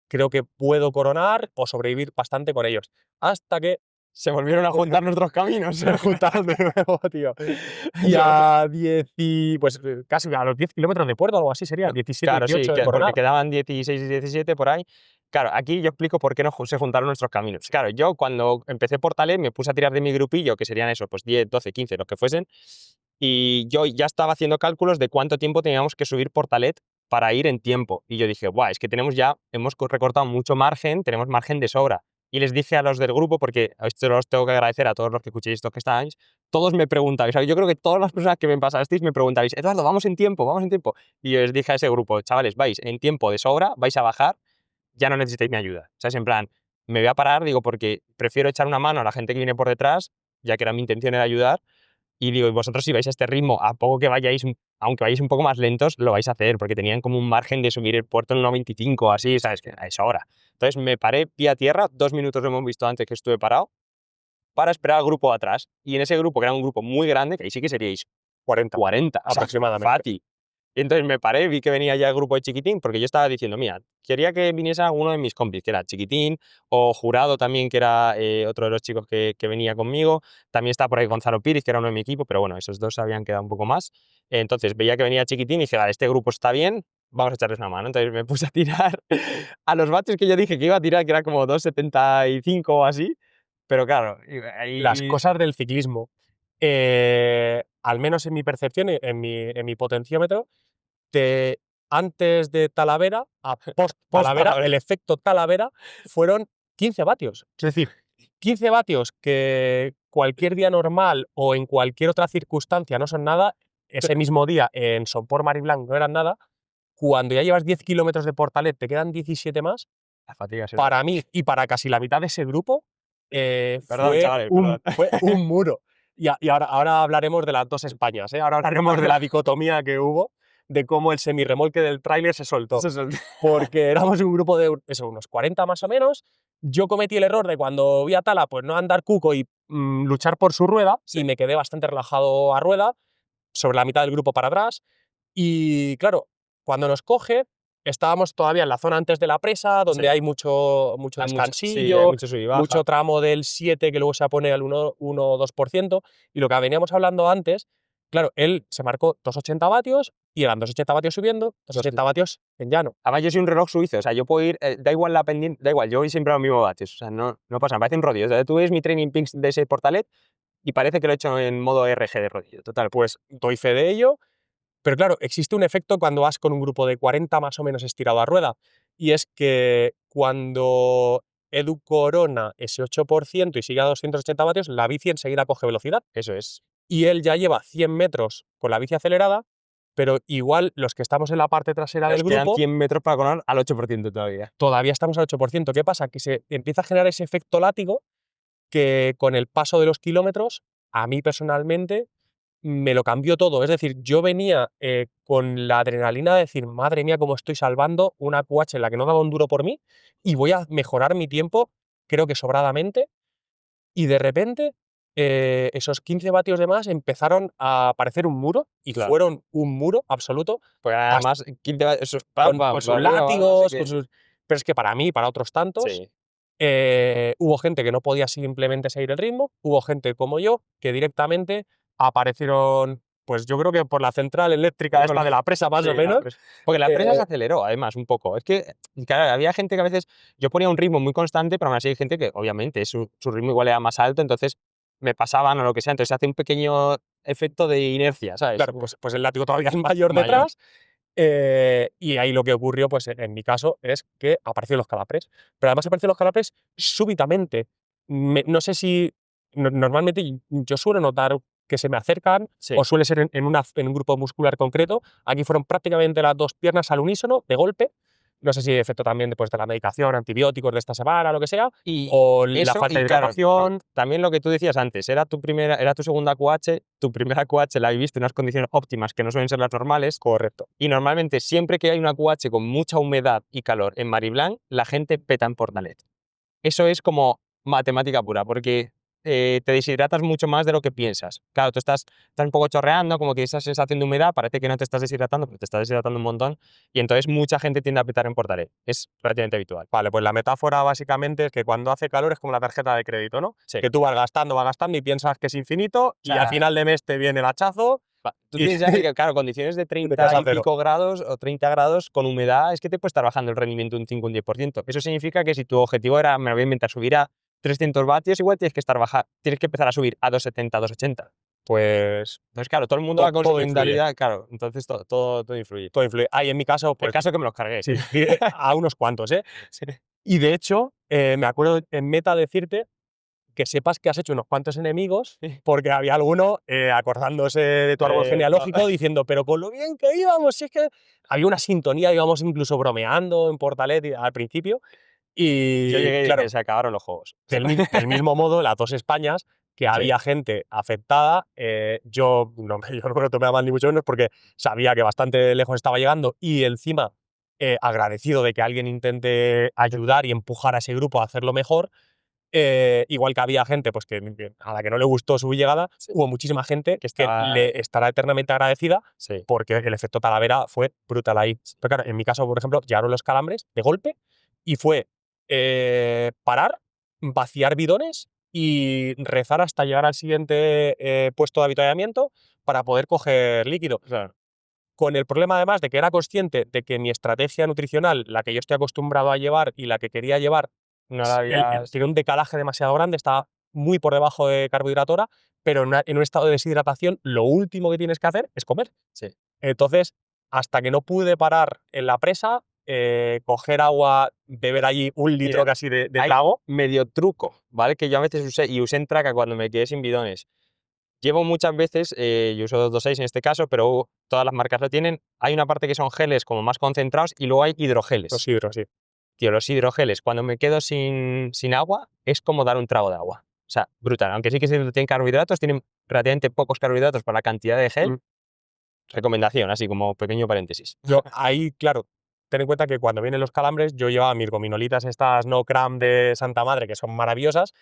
creo que puedo coronar o sobrevivir bastante con ellos. Hasta que Se volvieron a juntar nuestros caminos. se juntaron de nuevo, tío. Y a 10 pues casi a los 10 kilómetros de puerto o algo así sería, 17, Claro, 18 sí, de porque coronar. quedaban 16 y 17 por ahí. Claro, aquí yo explico por qué no se juntaron nuestros caminos. Claro, yo cuando empecé Portalet me puse a tirar de mi grupillo, que serían eso, pues 10, 12, 15, los que fuesen, y yo ya estaba haciendo cálculos de cuánto tiempo teníamos que subir Portalet para ir en tiempo. Y yo dije, guau, es que hemos recortado mucho margen, tenemos margen de sobra. Y les dije a los del grupo, porque esto los tengo que agradecer a todos los que escuchéis esto que estáis, todos me preguntabais, o sea, yo creo que todas las personas que me pasasteis me preguntabais, Eduardo, vamos en tiempo, vamos en tiempo. Y yo les dije a ese grupo, chavales, vais en tiempo de sobra, vais a bajar, ya no necesitáis mi ayuda. O sea, es en plan, me voy a parar, digo, porque prefiero echar una mano a la gente que viene por detrás, ya que era mi intención era ayudar, y digo, y vosotros si vais a este ritmo, a poco que vayáis, aunque vayáis un poco más lentos, lo vais a hacer, porque tenían como un margen de subir el puerto en 1,25 o así, ¿sabes? Que a esa hora. Entonces me paré pie a tierra, 2 minutos lo hemos visto antes que estuve parado, para esperar al grupo de atrás. Y en ese grupo, que era un grupo muy grande, que ahí sí que seríais 40 40, o sea, aproximadamente. fácil. Y entonces me paré, vi que venía ya el grupo de Chiquitín, porque yo estaba diciendo, mira, quería que viniese alguno de mis compis, que era Chiquitín, o Jurado también, que era otro de los chicos que venía conmigo. También está por ahí Gonzalo Pires, que era uno de mi equipo, pero bueno, esos dos se habían quedado un poco más. Entonces veía que venía Chiquitín y dije, vale, este grupo está bien, vamos a echarles una mano. Entonces me puse a tirar a los baches que yo dije que iba a tirar, que era como 2,75 o así. Pero claro, Las ahí... cosas del ciclismo, al menos en mi percepción, en mi potenciómetro, antes de Talavera a post Talavera, Talavera. el efecto Talavera fueron 15 vatios. Es decir, 15 vatios que cualquier día normal o en cualquier otra circunstancia no son nada, ese mismo día en Somport Mariblanc no eran nada. Cuando ya llevas 10 kilómetros de Portalet, te quedan 17 más. La fatiga es Para mí y para casi la mitad de ese grupo, Perdón, chavales, perdón. fue un muro. Y ahora hablaremos de las dos Españas, ¿eh? Ahora hablaremos de la dicotomía que hubo, de cómo el semirremolque del tráiler se soltó. Eso es Porque éramos un grupo de unos 40 más o menos. Yo cometí el error de cuando vi a Tala, pues no andar cuco y luchar por su rueda, y me quedé bastante relajado a rueda, sobre la mitad del grupo para atrás. Y claro, cuando nos coge, estábamos todavía en la zona antes de la presa, donde hay mucho Hay descansillo, mucho sub y baja. mucho tramo del 7 que luego se pone al 1 o 2%. Y lo que veníamos hablando antes, claro, él se marcó 280 vatios y eran 280 vatios subiendo, 280 vatios en llano. Además, yo soy un reloj suizo, o sea, yo puedo ir, da igual la pendiente, da igual, yo voy siempre a los mismos vatios, o sea, no pasa, me parece un rodillo. O sea, tú ves mi Training Peaks de ese Portalet y parece que lo he hecho en modo RG de rodillo, total. Pues doy fe de ello. Pero claro, existe un efecto cuando vas con un grupo de 40 más o menos estirado a rueda, y es que cuando Edu corona ese 8% y sigue a 280 vatios, la bici enseguida coge velocidad. Eso es. Y él ya lleva 100 metros con la bici acelerada, pero igual los que estamos en la parte trasera del Nos quedan grupo 100 metros para coronar al 8% todavía. todavía estamos al 8%. ¿Qué pasa? Que se empieza a generar ese efecto látigo que con el paso de los kilómetros, a mí personalmente, me lo cambió todo. Es decir, yo venía con la adrenalina de decir, madre mía, cómo estoy salvando una QH en la que no daba un duro por mí y voy a mejorar mi tiempo, creo que sobradamente. Y de repente, esos 15 vatios de más empezaron a parecer un muro y Claro. fueron un muro absoluto. Pues además, eso es Con sus látigos, pero es que para mí, para otros tantos, Sí. hubo gente que no podía simplemente seguir el ritmo, hubo gente como yo que directamente aparecieron, pues yo creo que por la central eléctrica esta de la presa más o menos. Porque la presa Eh, se aceleró, además, un poco. Es que, claro, había gente que a veces yo ponía un ritmo muy constante, pero aún así hay gente que, obviamente, su ritmo igual era más alto, entonces me pasaban o lo que sea. Entonces se hace un pequeño efecto de inercia, ¿sabes? Claro, pues el látigo todavía es mayor Mayor. detrás. Y ahí lo que ocurrió, pues en mi caso, es que aparecieron los calapres. Pero además aparecieron los calapres súbitamente. No sé si. Normalmente yo suelo notar que se me acercan, Sí. o suele ser en un grupo muscular concreto. Aquí fueron prácticamente las dos piernas al unísono, de golpe. No sé si efecto también después de la medicación, antibióticos de esta semana, lo que sea, Y o la eso, falta de y claro, hidratación. también lo que tú decías antes, era tu segunda QH, tu primera QH la viviste en unas condiciones óptimas que no suelen ser las normales. Correcto. Y normalmente, siempre que hay una QH con mucha humedad y calor en Mariblanc, la gente peta en Portalet. Eso es como matemática pura, porque te deshidratas mucho más de lo que piensas. Claro, tú estás un poco chorreando, como que esa sensación de humedad, parece que no te estás deshidratando, pero te estás deshidratando un montón, y entonces mucha gente tiende a petar en Portalet. Es relativamente habitual. Vale, pues la metáfora básicamente es que cuando hace calor es como la tarjeta de crédito, ¿no? Sí. Que tú vas gastando y piensas que es infinito, y al final de mes te viene el hachazo. Tú Y- piensas que, claro, condiciones de 30 quedas a y cero. pico grados o 30 grados con humedad, es que te puede estar bajando el rendimiento un 5 o un 10%. Eso significa que si tu objetivo era, me lo voy a inventar, subir a 300 vatios, igual tienes que empezar a subir a 270, 280. Pues Entonces, claro, todo el mundo va con su todo influye. mentalidad, claro, entonces todo influye. todo influye. Ahí en mi caso, El pues caso es que me los cargué. sí, a unos cuantos, ¿eh? Sí. Y de hecho, me acuerdo en meta decirte que sepas que has hecho unos cuantos enemigos, porque había alguno acordándose de tu árbol genealógico diciendo, pero con lo bien que íbamos, si es que había una sintonía, íbamos incluso bromeando en Portalet al principio. Y Yo llegué y claro, dije, se acabaron los juegos. del mismo modo, las dos Españas, que había gente afectada, yo no me lo tomé a mal ni mucho menos porque sabía que bastante lejos estaba llegando y encima agradecido de que alguien intente ayudar y empujar a ese grupo a hacerlo mejor. Igual que había gente pues, que a la que no le gustó su llegada, hubo muchísima gente Que que estaba- le estará eternamente agradecida Sí. porque el efecto Talavera fue brutal ahí. Pero claro, en mi caso, por ejemplo, llegaron los calambres de golpe y fue parar, vaciar bidones y rezar hasta llegar al siguiente puesto de avituallamiento para poder coger líquido. Claro. Con el problema además de que era consciente de que mi estrategia nutricional, la que yo estoy acostumbrado a llevar y la que quería llevar, No la habías... tiene un decalaje demasiado grande, está muy por debajo de carbohidrato hora, pero en un estado de deshidratación lo último que tienes que hacer es comer. Sí. Entonces, hasta que no pude parar en la presa, coger agua, beber allí un litro Mira, casi de hay trago. medio truco, ¿vale? Que yo a veces usé, y usé en Traca cuando me quedé sin bidones. Llevo muchas veces, yo uso 226 en este caso, pero todas las marcas lo tienen. Hay una parte que son geles como más concentrados y luego hay hidrogeles. Los hidros, sí. Tío, los hidrogeles, cuando me quedo sin agua, es como dar un trago de agua. O sea, brutal. Aunque sí que tienen carbohidratos, tienen relativamente pocos carbohidratos para la cantidad de gel. Mm. Recomendación, así como pequeño paréntesis. Yo ahí, claro, ten en cuenta que cuando vienen los calambres, yo llevaba mis gominolitas estas no cram de Santa Madre, que son maravillosas.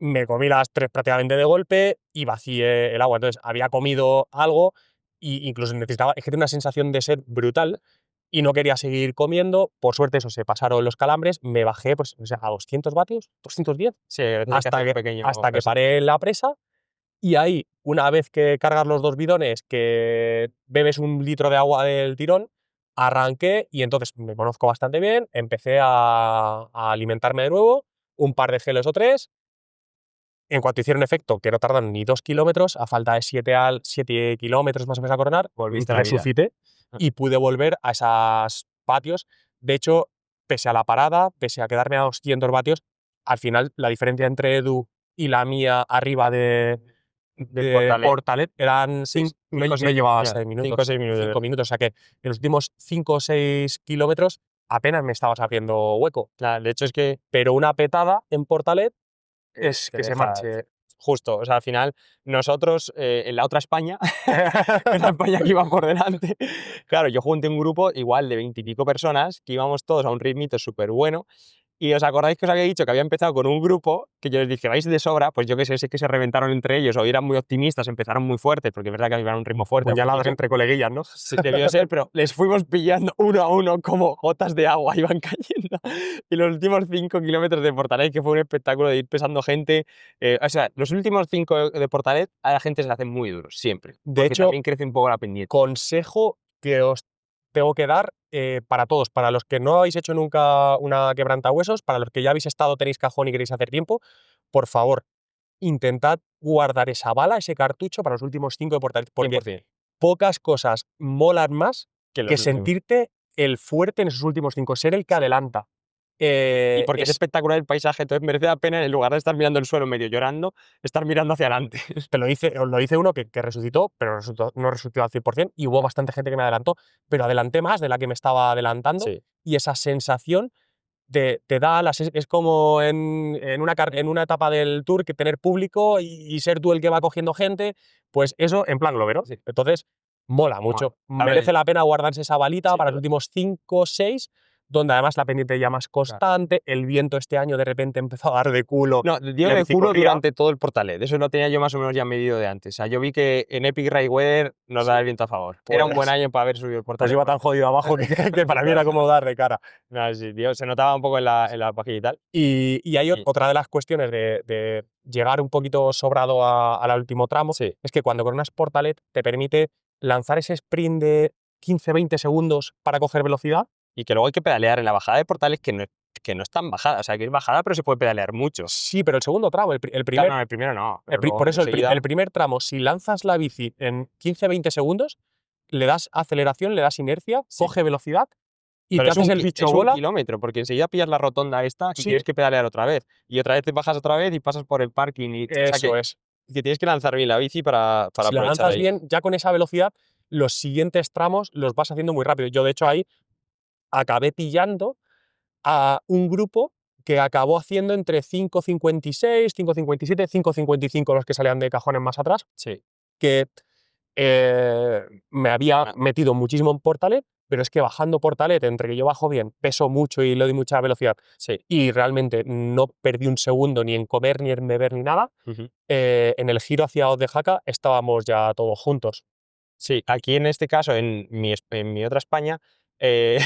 Me comí las 3 prácticamente de golpe y vacié el agua. Entonces, había comido algo e incluso necesitaba, es que tenía una sensación de sed brutal y no quería seguir comiendo. Por suerte, eso, se pasaron los calambres, me bajé pues, o sea, a 200 vatios, 210, Sí, tienes que hasta hacer un que, pequeño hasta que reset. paré en la presa. Y ahí, una vez que cargas los 2 bidones, que bebes un litro de agua del tirón, arranqué y entonces me conozco bastante bien, empecé a alimentarme de nuevo, un par de geles o 3. En cuanto hicieron efecto, que no tardan ni 2 kilómetros, a falta de 7 kilómetros más o menos a coronar, Volviste a la vida. resucité Ah. y pude volver a esos patios. De hecho, pese a la parada, pese a quedarme a 200 vatios, al final la diferencia entre Edu y la mía arriba de Portalet. Portalet eran no llevaba 6 minutos, 5 o 6 minutos. 5 minutos. O sea que en los últimos 5 o 6 kilómetros apenas me estabas abriendo hueco. Claro, de hecho es que Pero una petada en Portalet es te que se deja- marche. Justo, o sea, al final nosotros en la otra España, en la España que iba por delante, claro, yo junté un grupo igual de 20 y pico personas que íbamos todos a un ritmito súper bueno. Y os acordáis que os había dicho que había empezado con un grupo que yo les dije, vais de sobra, pues yo que sé que se reventaron entre ellos o eran muy optimistas, empezaron muy fuertes, porque es verdad que iban a un ritmo fuerte. al Puñaladas principio. entre coleguillas, ¿no? Sí, debió ser, pero les fuimos pillando uno a uno como gotas de agua iban cayendo. Y los últimos 5 kilómetros de Portalet, que fue un espectáculo de ir pesando gente. O sea, los últimos 5 de Portalet a la gente se le hacen muy duros, siempre. De Porque hecho, también crece un poco la pendiente. consejo que os tengo que dar para todos, para los que no habéis hecho nunca una quebrantahuesos, para los que ya habéis estado, tenéis cajón y queréis hacer tiempo, por favor, intentad guardar esa bala, ese cartucho para los últimos 5 de Portalet, porque 100%. pocas cosas molan más Que los que últimos. sentirte el fuerte en esos últimos 5, ser el que adelanta. Y porque es espectacular el paisaje, entonces merece la pena, en lugar de estar mirando el suelo medio llorando, estar mirando hacia adelante. Lo hice uno que resucitó, pero no resucitó al 100%, y hubo bastante gente que me adelantó, pero adelanté más de la que me estaba adelantando, Sí. y esa sensación te da es como en una etapa del tour que tener público y ser tú el que va cogiendo gente, pues eso en plan globero. Sí. Entonces, mola mucho. Mola. Merece la pena guardarse esa balita Sí, para los últimos 5 o 6, donde además la pendiente ya más constante, el viento este año de repente empezó a dar de culo. No, dio la de bici culo corría. durante todo el Portalet. Eso lo tenía yo más o menos ya medido de antes. O sea, yo vi que en Epic Ride Weather nos daba el viento a favor. Era un buen Pues- año para haber subido el Pues Portalet. iba tan jodido abajo que para mí era como dar de cara. No, sí, tío, se notaba un poco en la página y tal. Y hay Sí. otra de las cuestiones de llegar un poquito sobrado al último tramo, Sí. es que cuando coronas Portalet te permite lanzar ese sprint de 15-20 segundos para coger velocidad. Y que luego hay que pedalear en la bajada de Portales, que no es tan bajada. O sea, que es bajada, pero se puede pedalear mucho. Sí, pero el segundo tramo, el Claro, primer, no, el primero no. el pero pri- luego por eso enseguida- el primer tramo, si lanzas la bici en 15-20 segundos, le das aceleración, le das inercia, Sí. coge velocidad y Pero te es haces un, el ki- bicho es un bola. kilómetro, porque enseguida pillas la rotonda esta y Sí. tienes que pedalear otra vez. Y otra vez te bajas otra vez y pasas por el parking. O sea Eso es. que tienes que lanzar bien la bici para Si la aprovechar lanzas ahí. bien, ya con esa velocidad, los siguientes tramos los vas haciendo muy rápido. Yo, de hecho, ahí acabé pillando a un grupo que acabó haciendo entre 5.56, 5.57, 5.55 los que salían de cajones más atrás, Sí. que me había Ah. metido muchísimo en Portalet, pero es que bajando Portalet, entre que yo bajo bien, peso mucho y le doy mucha velocidad, Sí. y realmente no perdí un segundo ni en comer, ni en beber, ni nada, Ujú. en el giro hacia Os de Jaca estábamos ya todos juntos. Sí, aquí en este caso, en mi otra España, eh,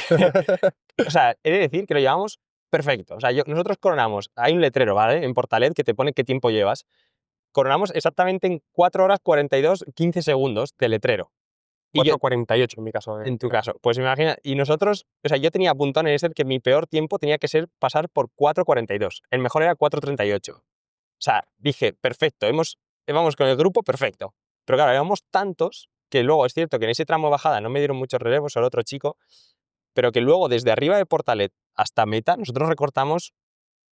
o sea, he de decir que lo llevamos perfecto. O sea, nosotros coronamos, hay un letrero, ¿vale? En Portalet que te pone qué tiempo llevas. Coronamos exactamente en 4 horas 42, 15 segundos de letrero. Y yo, 4.48 en mi caso. en tu caso, pues imagina, y nosotros, o sea, yo tenía apuntado en Excel que mi peor tiempo tenía que ser pasar por 4:42. El mejor era 4:38. O sea, dije, perfecto, vamos con el grupo, perfecto. Pero claro, éramos tantos que luego es cierto que en ese tramo de bajada no me dieron muchos relevos, solo otro chico, pero que luego desde arriba de Portalet hasta meta nosotros recortamos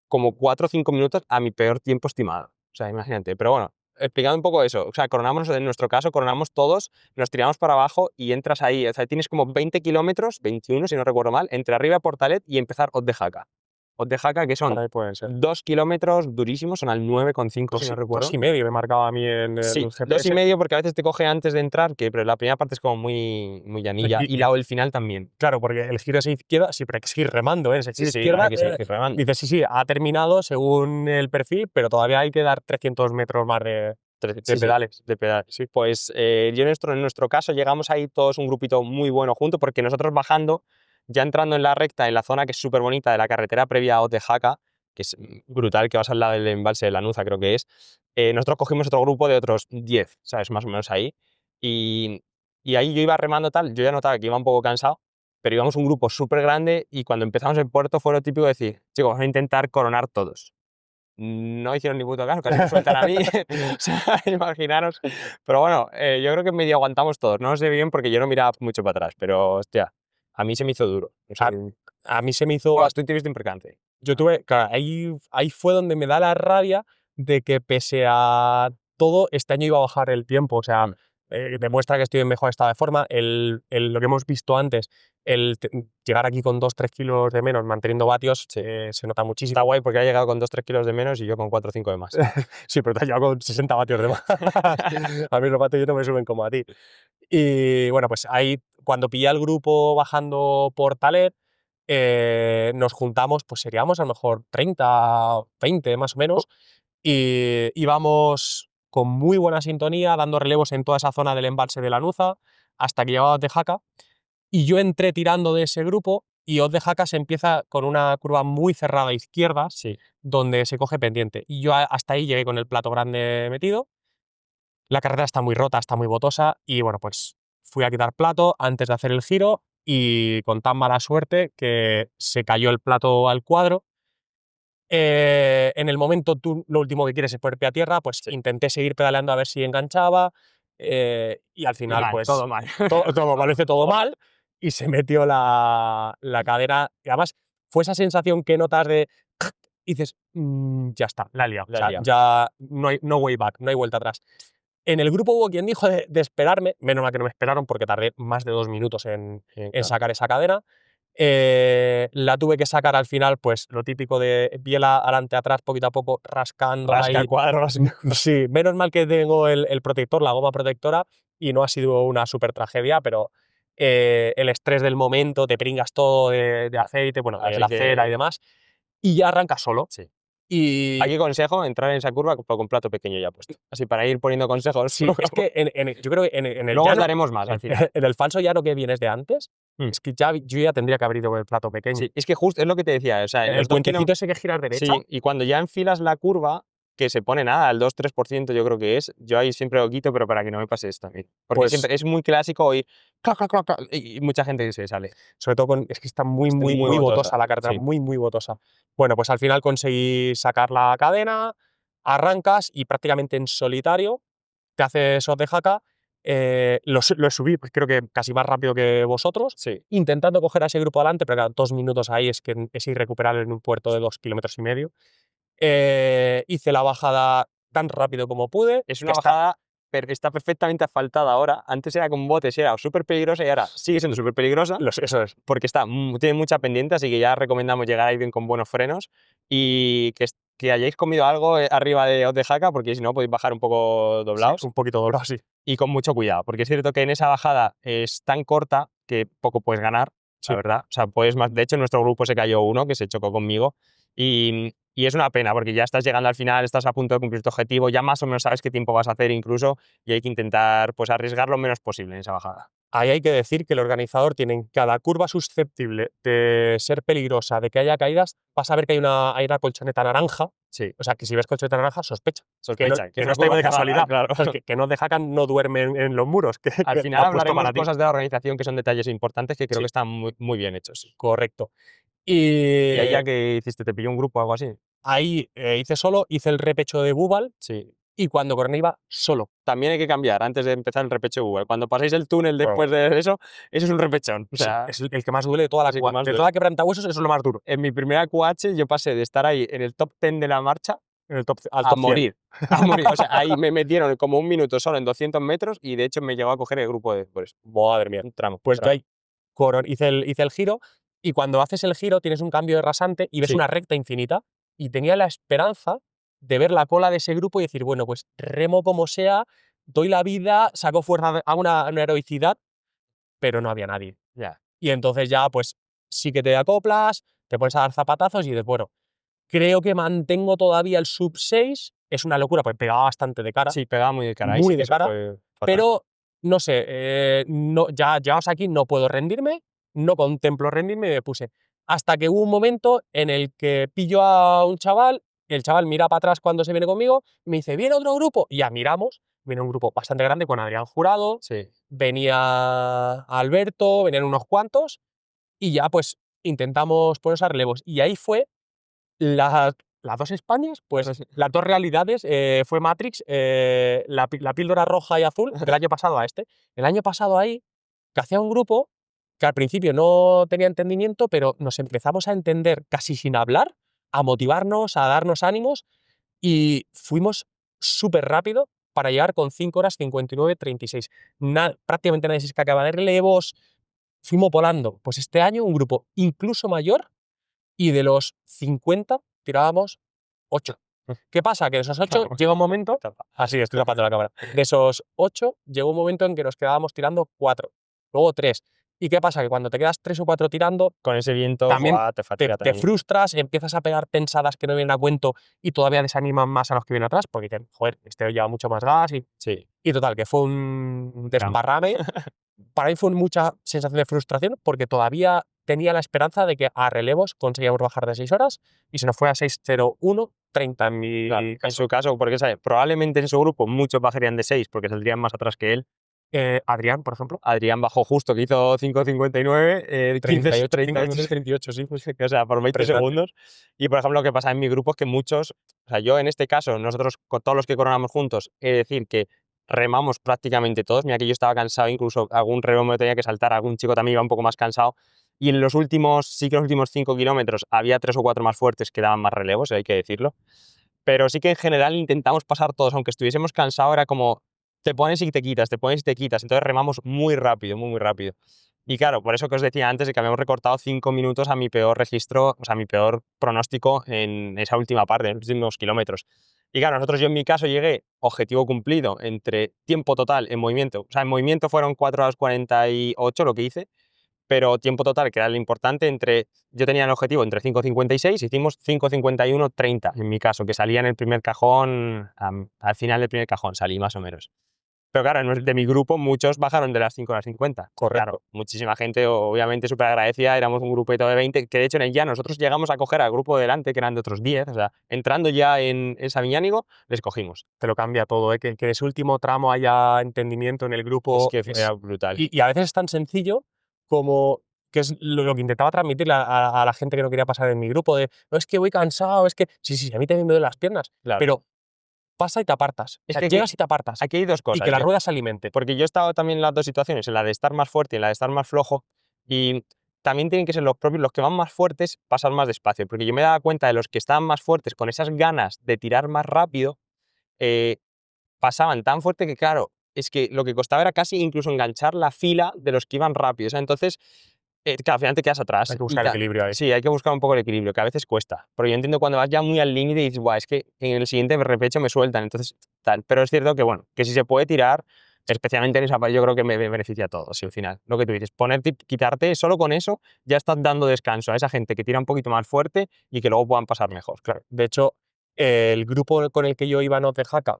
como 4 o 5 minutos a mi peor tiempo estimado. O sea, imagínate. Pero bueno, explicando un poco eso. O sea, coronamos, en nuestro caso, coronamos todos, nos tiramos para abajo y entras ahí. O sea, tienes como 20 kilómetros, 21 si no recuerdo mal, entre arriba de Portalet y empezar Os de Jaca. Os de Jaca, que son Por ahí pueden ser. 2 kilómetros durísimos, son al 9,5 si no recuerdo. 2,5 me marcaba a mí en el Sí, GPS. 2,5 porque a veces te coge antes de entrar, pero la primera parte es como muy, muy llanilla. Y el final también. Claro, porque el giro es a izquierda, sí, pero hay que seguir remando, ¿eh? El Sí, giro sí, izquierda, hay que seguir remando. dices, sí, sí, ha terminado según el perfil, pero todavía hay que dar 300 metros más de Sí, sí, pedales. de pedales, sí. Pues yo en nuestro caso llegamos ahí todos un grupito muy bueno junto, porque nosotros bajando, ya entrando en la recta, en la zona que es súper bonita de la carretera previa a Os de Jaca, que es brutal, que vas al lado del embalse de Lanuza, creo que es, nosotros cogimos otro grupo de otros 10, ¿sabes? Más o menos ahí. Y, y ahí yo iba remando tal, yo ya notaba que iba un poco cansado, pero íbamos un grupo súper grande y cuando empezamos en puerto fue lo típico de decir, chicos, vamos a intentar coronar todos. No hicieron ni puto caso, casi me sueltan a mí, o sea, imaginaros. Pero bueno, yo creo que medio aguantamos todos. No sé bien porque yo no miraba mucho para atrás, pero hostia, a mí se me hizo duro. No sé. A mí se me hizo... Bueno, tú tuviste un percance. Yo tuve, claro, ahí fue donde me da la rabia de que pese a todo, este año iba a bajar el tiempo. O sea, demuestra que estoy en mejor estado de forma. Lo que hemos visto antes, llegar aquí con 2-3 kilos de menos manteniendo vatios, Sí. se nota muchísimo. Está guay porque ha llegado con 2-3 kilos de menos y yo con 4 o 5 de más. Sí, pero te has llevado con 60 vatios de más. A mí los vatios no me suben como a ti. Y bueno, pues ahí, cuando pillé al grupo bajando por Taler, nos juntamos, pues seríamos a lo mejor 30, 20 más o menos, y íbamos con muy buena sintonía, dando relevos en toda esa zona del embalse de Lanuza, hasta que llegaba Os de Jaca, y yo entré tirando de ese grupo, y Os de Jaca se empieza con una curva muy cerrada a izquierdas, Sí. donde se coge pendiente. Y yo hasta ahí llegué con el plato grande metido. La carretera está muy rota, está muy botosa, y bueno, pues fui a quitar plato antes de hacer el giro, y con tan mala suerte que se cayó el plato al cuadro. En el momento tú lo último que quieres es ponerte a tierra, pues Sí. intenté seguir pedaleando a ver si enganchaba, y al final mal, pues todo mal. todo mal, lo hice todo mal, y se metió la cadera. Y además fue esa sensación que notas de y dices, ya está, la he liado. La O he sea, liado. ya no hay no way back, no hay vuelta atrás. En el grupo hubo quien dijo de esperarme, menos mal que no me esperaron porque tardé más de 2 minutos en Claro. sacar esa cadena. La tuve que sacar al final, pues lo típico de biela adelante atrás, poquito a poco, rascando Rasca ahí. cuadros. Sí, menos mal que tengo el protector, la goma protectora, y no ha sido una súper tragedia, pero el estrés del momento, te pringas todo de aceite, bueno, de Así la que cera y demás, y ya arranca solo. sí. Y Aquí consejo, entrar en esa curva con plato pequeño ya puesto. Así para ir poniendo consejos. sí, es que yo creo que en el Luego os llano, daremos más al final. en el falso llano que vienes de antes, Mm. es que yo ya tendría que haber ido con el plato pequeño. Sí, es que justo es lo que te decía. O sea, en El los 2 puentecito ese que giras derecha, Sí, y cuando ya enfilas la curva, que se pone nada, al 2-3% yo creo que es, yo ahí siempre lo quito, pero para que no me pase esto también. Porque pues siempre es muy clásico oír clac, clac, clac, clac, y mucha gente se sale. sobre todo es que está muy, Está muy, muy muy botosa, botosa la carretera, sí. muy, muy botosa. Bueno, pues al final conseguí sacar la cadena, arrancas y prácticamente en solitario te haces Os de Jaca, Lo subí, pues creo que casi más rápido que vosotros, Sí. intentando coger a ese grupo adelante, pero claro, 2 minutos ahí es que es irrecuperable en un puerto de 2,5 kilómetros. Hice la bajada tan rápido como pude. Es que una bajada, está perfectamente asfaltada ahora. Antes era con botes, era súper peligrosa y ahora sigue siendo súper peligrosa Eso es. porque tiene mucha pendiente, así que ya recomendamos llegar ahí bien con buenos frenos y que hayáis comido algo arriba de Ot de Jaca, porque si no podéis bajar un poco doblados. Sí, un poquito doblado, sí. Y con mucho cuidado, porque es cierto que en esa bajada es tan corta que poco puedes ganar, Sí. la verdad. O sea, puedes más. De hecho, en nuestro grupo se cayó uno que se chocó conmigo y es una pena porque ya estás llegando al final, estás a punto de cumplir tu objetivo, ya más o menos sabes qué tiempo vas a hacer incluso y hay que intentar pues arriesgar lo menos posible en esa bajada. Ahí hay que decir que el organizador tiene en cada curva susceptible de ser peligrosa, de que haya caídas, vas a ver que hay una colchoneta naranja. Sí, O sea, que si ves colchoneta naranja, sospecha. sospecha, Que es no una está ahí curva de cerrada, casualidad. claro. O sea, que no de Jaca no duerme en los muros. Que Al lo final ha puesto hablaremos para ti. cosas de la organización que son detalles importantes que creo Sí. que están muy, muy bien hechos. Correcto. Y ahí Y ya que hiciste, ¿te pilló un grupo o algo así? ahí hice el repecho de Bubal Sí. y cuando coroné iba solo. También hay que cambiar antes de empezar el repecho Google. Cuando pasáis el túnel Bueno, después de eso es un repechón. O sí, sea, es el que más duele de toda la es el que más de duele. toda la quebrantahuesos, eso es lo más duro. En mi primera QH yo pasé de estar ahí en el top 10 de la marcha Al a top 100. morir. A morir. O sea, ahí me metieron como un minuto solo en 200 metros y de hecho me llegó a coger el grupo de por eso. Madre mía. Un tramo. Pues yo tramo. ahí hice el giro y cuando haces el giro tienes un cambio de rasante y ves Sí. una recta infinita y tenía la esperanza de ver la cola de ese grupo y decir, bueno, pues remo como sea, doy la vida, saco fuerza a una heroicidad, pero no había nadie. Ya. Y entonces ya, pues sí que te acoplas, te pones a dar zapatazos y dices, bueno, creo que mantengo todavía el sub 6. Es una locura, porque pegaba bastante de cara, Sí, pegaba muy de cara. Ahí sí muy que de eso cara, fue fatal. pero no sé, no, ya llegados aquí no puedo rendirme, no contemplo rendirme y me puse. Hasta que hubo un momento en el que pillo a un chaval, el chaval mira para atrás cuando se viene conmigo, me dice, viene otro grupo, y ya miramos, viene un grupo bastante grande con Adrián Jurado, Sí. venía Alberto, venían unos cuantos, y ya pues intentamos ponernos a relevos. Y ahí fue las dos Españas, pues las dos realidades, fue Matrix, la píldora roja y azul del año pasado a este. El año pasado ahí, que hacía un grupo que al principio no tenía entendimiento, pero nos empezamos a entender casi sin hablar, a motivarnos, a darnos ánimos y fuimos súper rápido para llegar con 5 horas 59:36. Prácticamente nadie se escapaba de relevos, fuimos volando. Pues este año un grupo incluso mayor y de los 50 tirábamos 8. ¿Qué pasa? Que de esos 8 llega un momento. Así, estoy tapando la cámara. De esos 8 llegó un momento en que nos quedábamos tirando 4, luego 3. ¿Y qué pasa? Que cuando te quedas 3 o 4 tirando, Con ese viento, también buah, te fatiga te también. frustras, empiezas a pegar tensadas que no vienen a cuento y todavía desaniman más a los que vienen atrás porque dicen, joder, este lleva mucho más gas. Sí. Y total, que fue un desparrame. Para mí fue mucha sensación de frustración porque todavía tenía la esperanza de que a relevos conseguíamos bajar de 6 horas y se nos fue a 6:01:30 en mi Claro, en caso. su caso, porque ¿sabes? Probablemente en su grupo muchos bajarían de 6 porque saldrían más atrás que él. Adrián, por ejemplo, Adrián bajó justo, que hizo 5:59, 15, 38, 5 38, minutos 38, sí. o sea, por 20 Impresionante. segundos. Y, por ejemplo, lo que pasa en mi grupo es que muchos, o sea, yo en este caso, nosotros con todos los que coronamos juntos, he de decir que remamos prácticamente todos. Mira que yo estaba cansado, incluso algún remo me tenía que saltar, algún chico también iba un poco más cansado. Y en los últimos, sí que en los últimos 5 kilómetros había 3 o 4 más fuertes que daban más relevos, hay que decirlo. Pero sí que en general intentamos pasar todos, aunque estuviésemos cansados, era como te pones y te quitas, te pones y te quitas. Entonces remamos muy rápido, muy, muy rápido. Y claro, por eso que os decía antes de que habíamos recortado 5 minutos a mi peor registro, o sea, a mi peor pronóstico en esa última parte, en los últimos kilómetros. Y claro, yo en mi caso llegué, objetivo cumplido, entre tiempo total en movimiento. O sea, en movimiento fueron 4 horas 48 lo que hice, pero tiempo total, que era lo importante, yo tenía el objetivo entre 5:56, hicimos 5:51:30 en mi caso, que salía en el primer cajón, al final del primer cajón salí más o menos. Pero claro, de mi grupo muchos bajaron de las 5:50. Correcto. Claro, muchísima gente, obviamente súper agradecida, éramos un grupito de 20, que de hecho en el ya nosotros llegamos a coger al grupo de delante, que eran de otros 10, o sea, entrando ya en Sabiñánigo, les cogimos. Te lo cambia todo, que en ese último tramo haya entendimiento en el grupo. Es que era brutal. Y a veces es tan sencillo como que es lo que intentaba transmitirle a la gente que no quería pasar en mi grupo, de no es que voy cansado, es que sí, a mí también me duelen las piernas, Claro. pero pasa y te apartas. Es O sea, que llegas y te apartas. aquí hay dos Y cosas. que la rueda se alimente. Porque yo he estado también en las dos situaciones, en la de estar más fuerte y en la de estar más flojo, y también tienen que ser los propios, los que van más fuertes, pasar más despacio, porque yo me daba cuenta de los que estaban más fuertes, con esas ganas de tirar más rápido, eh, pasaban tan fuerte que, claro, es que lo que costaba era casi incluso enganchar la fila de los que iban rápido. O sea, entonces, claro, al final te quedas atrás. Hay que buscar equilibrio ahí. Sí, hay que buscar un poco el equilibrio, que a veces cuesta. Pero yo entiendo cuando vas ya muy al límite y dices, Buah, es que en el siguiente repecho me sueltan, entonces tal. Pero es cierto que, bueno, que si se puede tirar, especialmente en esa parte, yo creo que me beneficia a todos, sí, al final. Lo que tú dices, ponerte, quitarte, solo con eso, ya estás dando descanso a esa gente que tira un poquito más fuerte y que luego puedan pasar mejor. Claro. De hecho, el grupo con el que yo iba en Oaxaca,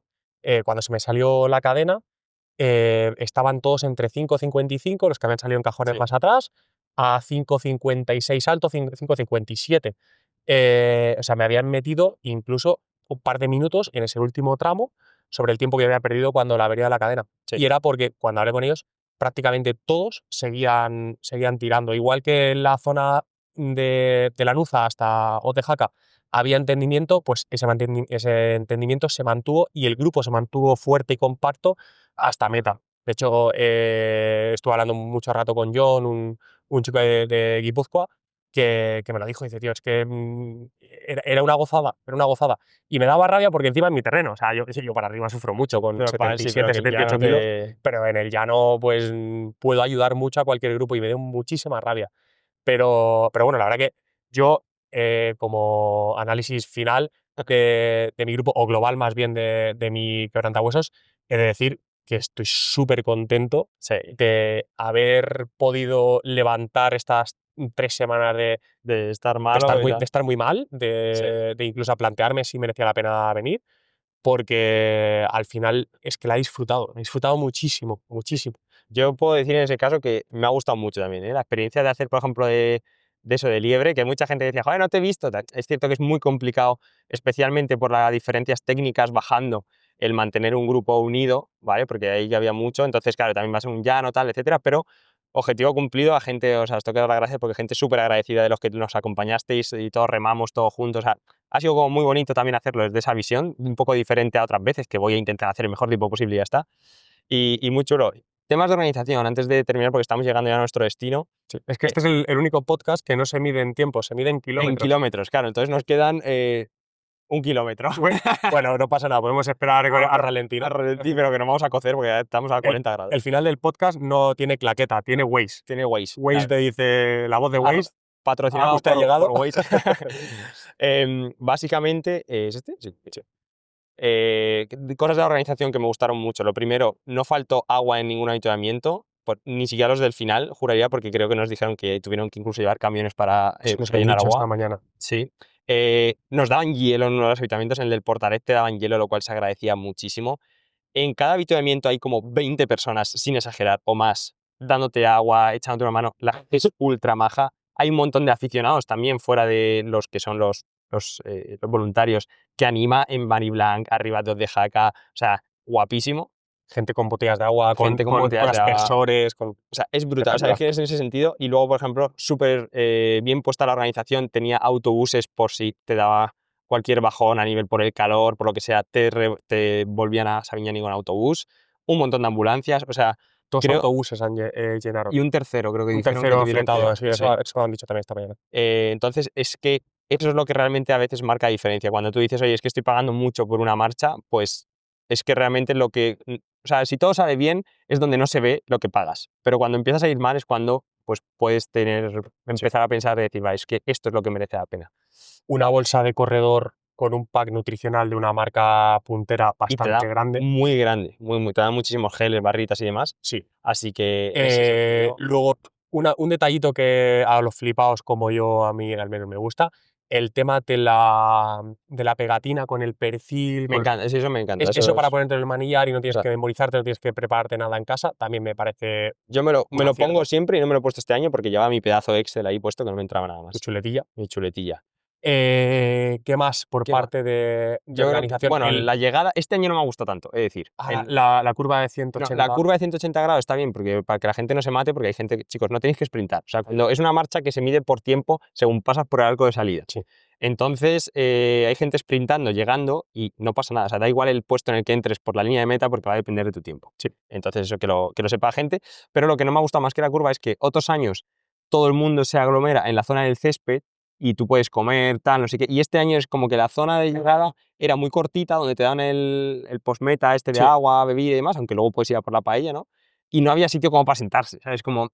cuando se me salió la cadena, estaban todos entre 5,55, los que habían salido en cajones Sí. más atrás, a 5,56 alto, 5,57. O sea, me habían metido incluso un par de minutos en ese último tramo sobre el tiempo que había perdido cuando la avería de la cadena. Sí. Y era porque cuando hablé con ellos, prácticamente todos seguían tirando. Igual que en la zona de Lanuza hasta Otejaca había entendimiento, pues ese entendimiento se mantuvo y el grupo se mantuvo fuerte y compacto hasta meta. De hecho, estuve hablando mucho rato con John, un chico de Guipúzcoa, que me lo dijo. Dice, tío, es que era una gozada, era una gozada. Y me daba rabia porque encima en mi terreno, o sea, yo para arriba sufro mucho con Pero 77, sí, pero 78 kilos, pero en el llano pues puedo ayudar mucho a cualquier grupo y me dio muchísima rabia. Pero bueno, la verdad que yo, como análisis final de mi grupo, o global más bien de mi quebrantahuesos, he de decir que estoy súper contento Sí, de haber podido levantar estas 3 semanas de estar malo y de tal. estar muy mal, Sí. de incluso a plantearme si merecía la pena venir, porque al final es que la he disfrutado muchísimo, muchísimo. Yo puedo decir en ese caso que me ha gustado mucho también, ¿eh? La experiencia de hacer, por ejemplo, de eso, de liebre, que mucha gente decía, joder, no te he visto. Tal. Es cierto que es muy complicado, especialmente por las diferencias técnicas bajando, el mantener un grupo unido, ¿vale? Porque ahí ya había mucho, entonces, claro, también va a ser un llano, tal, etcétera, pero objetivo cumplido a gente, o sea, os tengo que dar las gracias porque gente súper agradecida de los que nos acompañasteis y todos remamos todos juntos, o sea, ha sido como muy bonito también hacerlo desde esa visión, un poco diferente a otras veces, que voy a intentar hacer el mejor tiempo posible y ya está. Y muy chulo. Temas de organización, antes de terminar, porque estamos llegando ya a nuestro destino. Sí. Es que este es el único podcast que no se mide en tiempo, se mide en En kilómetros. kilómetros, claro. Entonces nos quedan 1 kilómetro. Bueno, no pasa nada, podemos esperar a ralentí, ¿no? A ralentí, pero que nos vamos a cocer porque ya estamos a 40 grados. El final del podcast no tiene claqueta, tiene Waze. Tiene Waze. Waze te dice, la voz de Waze, Patrocinado usted ha llegado. por Waze. Básicamente, ¿es este? Sí. Sí. Cosas de la organización que me gustaron mucho. Lo primero, no faltó agua en ningún avituallamiento, ni siquiera los del final, juraría, porque creo que nos dijeron que tuvieron que incluso llevar camiones para Eso nos han rellenar dicho agua. esta mañana. Sí. Nos daban hielo en uno de los avituallamientos, en el del Portaret te daban hielo, lo cual se agradecía muchísimo. En cada avituallamiento hay como 20 personas, sin exagerar, o más, dándote agua, echándote una mano. La gente es ultra maja. Hay un montón de aficionados también, fuera de los que son los voluntarios, que anima en Blanc, arriba de Jaca. O sea, guapísimo. Gente con botellas de agua, Gente con botellas de agua. aspersores. O sea, es brutal. O sea, es que es en ese sentido. Y luego, por ejemplo, súper bien puesta la organización. Tenía autobuses por si te daba cualquier bajón a nivel por el calor, por lo que sea, te volvían a Sabiñánigo con autobús. Un montón de ambulancias. O sea, 2 autobuses llenaron. y un tercero, creo que Un dijeron tercero que tuvieron fletado, que- sí, eso lo han dicho también esta mañana. Entonces, es que eso es lo que realmente a veces marca diferencia. Cuando tú dices, oye, es que estoy pagando mucho por una marcha, pues es que realmente o sea, si todo sale bien, es donde no se ve lo que pagas. Pero cuando empiezas a ir mal es cuando pues puedes empezar a pensar y decir, va, es que esto es lo que merece la pena. Una bolsa de corredor con un pack nutricional de una marca puntera Y te bastante da grande. muy grande, te da muchísimos geles, barritas y demás. Sí. Así que en ese sentido, Luego, un detallito que a los flipados como yo, a mí al menos me gusta, el tema de la pegatina con el perfil. me encanta, eso me encanta. Eso para es- ponerte en el manillar y no tienes o sea, que memorizarte, no tienes que prepararte nada en casa, también me parece yo me lo acierto. pongo siempre y no me lo he puesto este año porque llevaba mi pedazo Excel ahí puesto que no me entraba nada tu más. chuletilla. Mi chuletilla. ¿Qué más por ¿Qué más? parte de Yo creo que, organización? bueno, la llegada, este año no me ha gustado tanto, es decir, La curva de no, 180. la curva de 180 grados está bien porque para que la gente no se mate, porque hay gente chicos, no tenéis que sprintar. O sea, cuando es una marcha que se mide por tiempo según pasas por el arco de salida. Sí. Entonces, hay gente sprintando, llegando y no pasa nada. O sea, da igual el puesto en el que entres por la línea de meta porque va a depender de tu tiempo. Sí. Entonces, eso que lo sepa la gente. Pero lo que no me ha gustado más que la curva es que otros años todo el mundo se aglomera en la zona del césped y tú puedes comer, tal, no sé qué. Y este año es como que la zona de llegada era muy cortita, donde te dan el postmeta de Sí. agua, bebida y demás, aunque luego puedes ir a por la paella, ¿no? Y no había sitio como para sentarse, ¿sabes? Como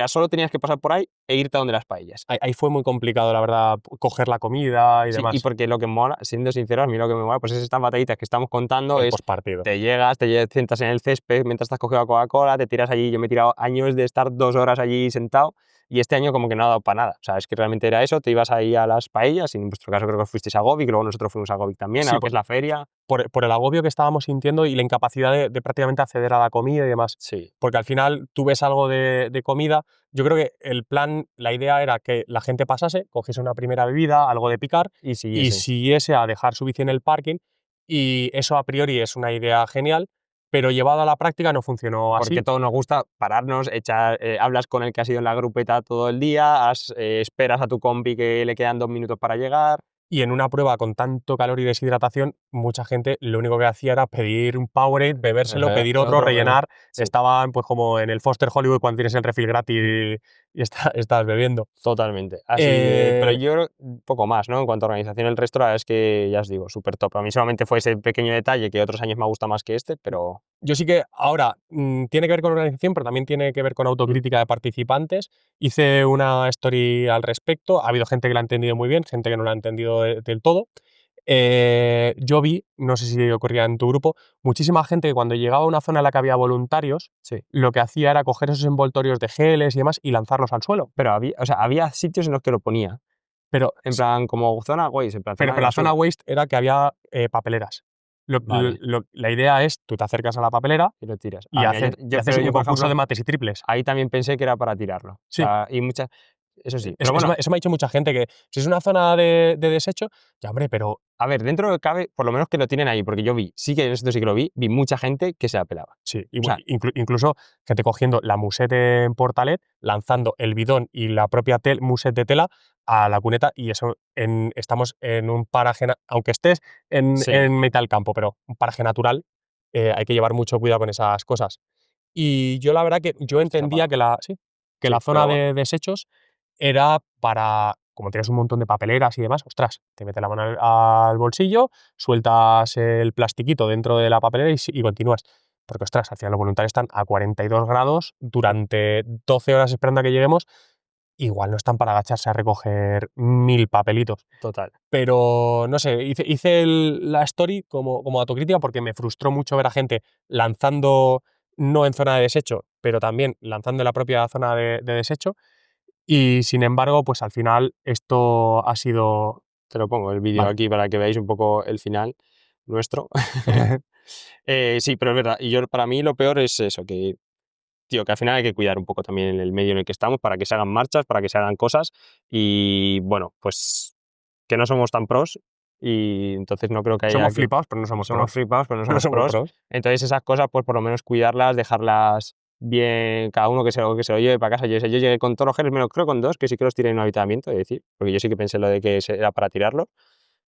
solo tenías que pasar por ahí e irte a donde las paellas. Ahí fue muy complicado, la verdad, coger la comida y Sí, demás. y porque lo que mola, siendo sincero, a mí lo que me mola, pues es estas batallitas que estamos contando, El es postpartido. te llegas, te sientas en el césped mientras estás cogiendo la Coca-Cola, te tiras allí. Yo me he tirado años de estar 2 horas allí sentado y este año como que no ha dado para nada. O sea, es que realmente era eso, te ibas ahí a las paellas, y en vuestro caso creo que fuisteis a Govic, luego nosotros fuimos a Govic también, a Sí, lo que es la feria. por el agobio que estábamos sintiendo y la incapacidad de prácticamente acceder a la comida y demás. Sí, Porque al final tú ves algo de comida. Yo creo que el plan, la idea era que la gente pasase, cogiese una primera bebida, algo de picar, y y siguiese. siguiese a dejar su bici en el parking. Y eso a priori es una idea genial, pero llevado a la práctica no funcionó así. Porque todos nos gusta pararnos, echar, hablas con el que ha sido en la grupeta todo el día, esperas a tu compi que le quedan 2 minutos para llegar. Y en una prueba con tanto calor y deshidratación, mucha gente lo único que hacía era pedir un Powerade, bebérselo, pedir otro, rellenar. Sí. Estaban pues como en el Foster Hollywood cuando tienes el refill gratis y estás bebiendo. Totalmente. Así que, pero Eh, yo creo poco más, ¿no? En cuanto a organización, el resto, la verdad es que ya os digo, súper top. A mí solamente fue ese pequeño detalle que otros años me gusta más que este, pero yo sí que ahora tiene que ver con organización, pero también tiene que ver con autocrítica de participantes. Hice una story al respecto. Ha habido gente que la ha entendido muy bien, gente que no la ha entendido del todo. Yo vi, no sé si ocurría en tu grupo, muchísima gente que cuando llegaba a una zona en la que había voluntarios, sí. lo que hacía era coger esos envoltorios de geles y demás y lanzarlos al suelo. Pero había, o sea, había sitios en los que lo ponía. Pero, En plan, como zona waste, en plan, pero zona de la zona basura. waste era que había papeleras. Vale. La idea es, tú te acercas a la papelera Y lo tiras. y Mira, haces pero un yo, por concurso ejemplo, de mates y triples. ahí también pensé que era para tirarlo. O Sí. sea, y muchas. Eso sí. Eso, Pero bueno, eso me ha dicho mucha gente, que si es una zona de desecho, ya hombre, pero a ver, dentro de lo que cabe, por lo menos que lo tienen ahí, porque yo vi, sí que en esto sí que lo vi mucha gente que se la pelaba. sí, O sea, incluso gente cogiendo la musette en portalet, lanzando el bidón y la propia musette de tela a la cuneta, y eso estamos en un paraje, aunque estés sí, en mitad del campo, pero un paraje natural, hay que llevar mucho cuidado con esas cosas. Y yo la verdad que yo estoy entendía zapado. que sí, que Sí, la zona pero bueno, de desechos era para, como tienes un montón de papeleras y demás, ostras, te metes la mano al bolsillo, sueltas el plastiquito dentro de la papelera y continúas. Porque, ostras, al final los voluntarios están a 42 grados durante 12 horas esperando a que lleguemos. Igual no están para agacharse a recoger 1000 papelitos. total. Pero, no sé, hice la story como autocrítica porque me frustró mucho ver a gente lanzando, no en zona de desecho, pero también lanzando en la propia zona de desecho. Y sin embargo, pues al final esto ha sido. Te lo pongo el vídeo Vale. aquí para que veáis un poco el final nuestro. Sí, pero es verdad. Y yo, para mí lo peor es eso, que, tío, que al final hay que cuidar un poco también el medio en el que estamos para que se hagan marchas, para que se hagan cosas. Y bueno, pues que no somos tan pros y entonces no creo que haya Somos que. flipados, pero no somos Somos pros. flipados, pero no No somos somos pros. pros. Entonces esas cosas, pues por lo menos cuidarlas, dejarlas bien, cada uno que se lo lleve para casa. Yo llegué con todos los geles, menos creo con 2, que sí que los tiré en un habitamiento, es decir, porque yo sí que pensé lo de que era para tirarlos,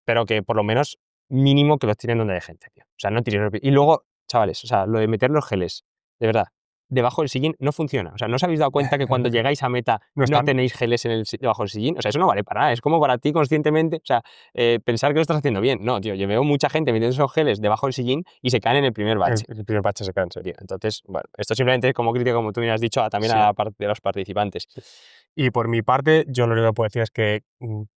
pero que por lo menos mínimo que los tiren donde hay gente, tío. O sea, no tiren. Y luego, chavales, o sea, lo de meter los geles, de verdad, debajo del sillín no funciona. O sea, ¿no os habéis dado cuenta que cuando llegáis a meta No no están. tenéis geles debajo del sillín? O sea, eso no vale para nada. Es como para ti conscientemente, o sea, pensar que lo estás haciendo bien. No, tío, yo veo mucha gente metiendo esos geles debajo del sillín y se caen en el primer bache. El primer bache se cansa. Tío. Entonces, bueno, esto simplemente es como crítica, como tú me has dicho, también Sí. a la parte de los participantes. Y por mi parte, yo lo único que puedo decir es que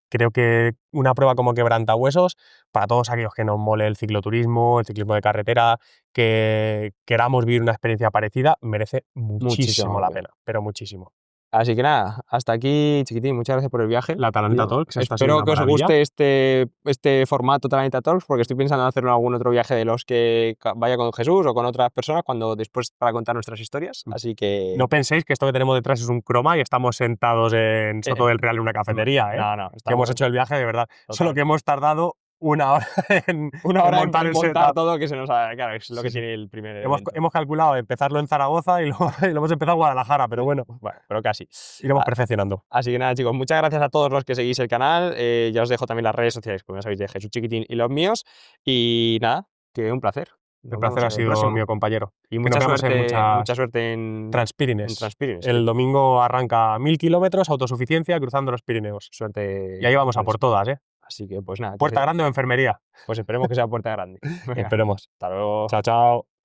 creo que una prueba como quebrantahuesos, para todos aquellos que nos mole el ciclismo de carretera, que queramos vivir una experiencia parecida, merece Muchísimo muchísimo la la pena. pena, pero muchísimo. Así que nada, hasta aquí, chiquitín. Muchas gracias por el viaje. La Talaneta Tío, Talks, esta ha sido espero una que os maravilla. guste este formato Talaneta Talks, porque estoy pensando en hacer algún otro viaje de los que vaya con Jesús o con otras personas después para contar nuestras historias. Así que. No penséis que esto que tenemos detrás es un croma y estamos sentados en Soto del Real en una cafetería, ¿eh? No, Que hemos estamos hecho el viaje de verdad. Solo Total. que hemos tardado una hora en, Una hora en montar el montar setup. todo que se nos ha... Claro, es lo que Sí, sí. tiene el primer Hemos, evento. hemos calculado empezarlo en Zaragoza y luego, y lo hemos empezado en Guadalajara, pero bueno, Bueno, pero casi. iremos Ah, perfeccionando. Así que nada, chicos, muchas gracias a todos los que seguís el canal. Ya os dejo también las redes sociales, como ya sabéis, de Jesús Chiquitín y los míos. Y nada, que un placer. El Nos placer vemos ha en el sido próximo. mío, compañero. Y Que mucha nos vemos en suerte, mucha muchas suerte en Transpirines. Transpirines. El domingo arranca 1000 kilómetros, autosuficiencia, cruzando los Pirineos. Suerte. Y ahí vamos a con por eso. todas, ¿eh? Así que pues nada, Puerta grande o enfermería. pues esperemos que sea puerta grande. Venga, Esperemos. hasta luego. Chao, chao.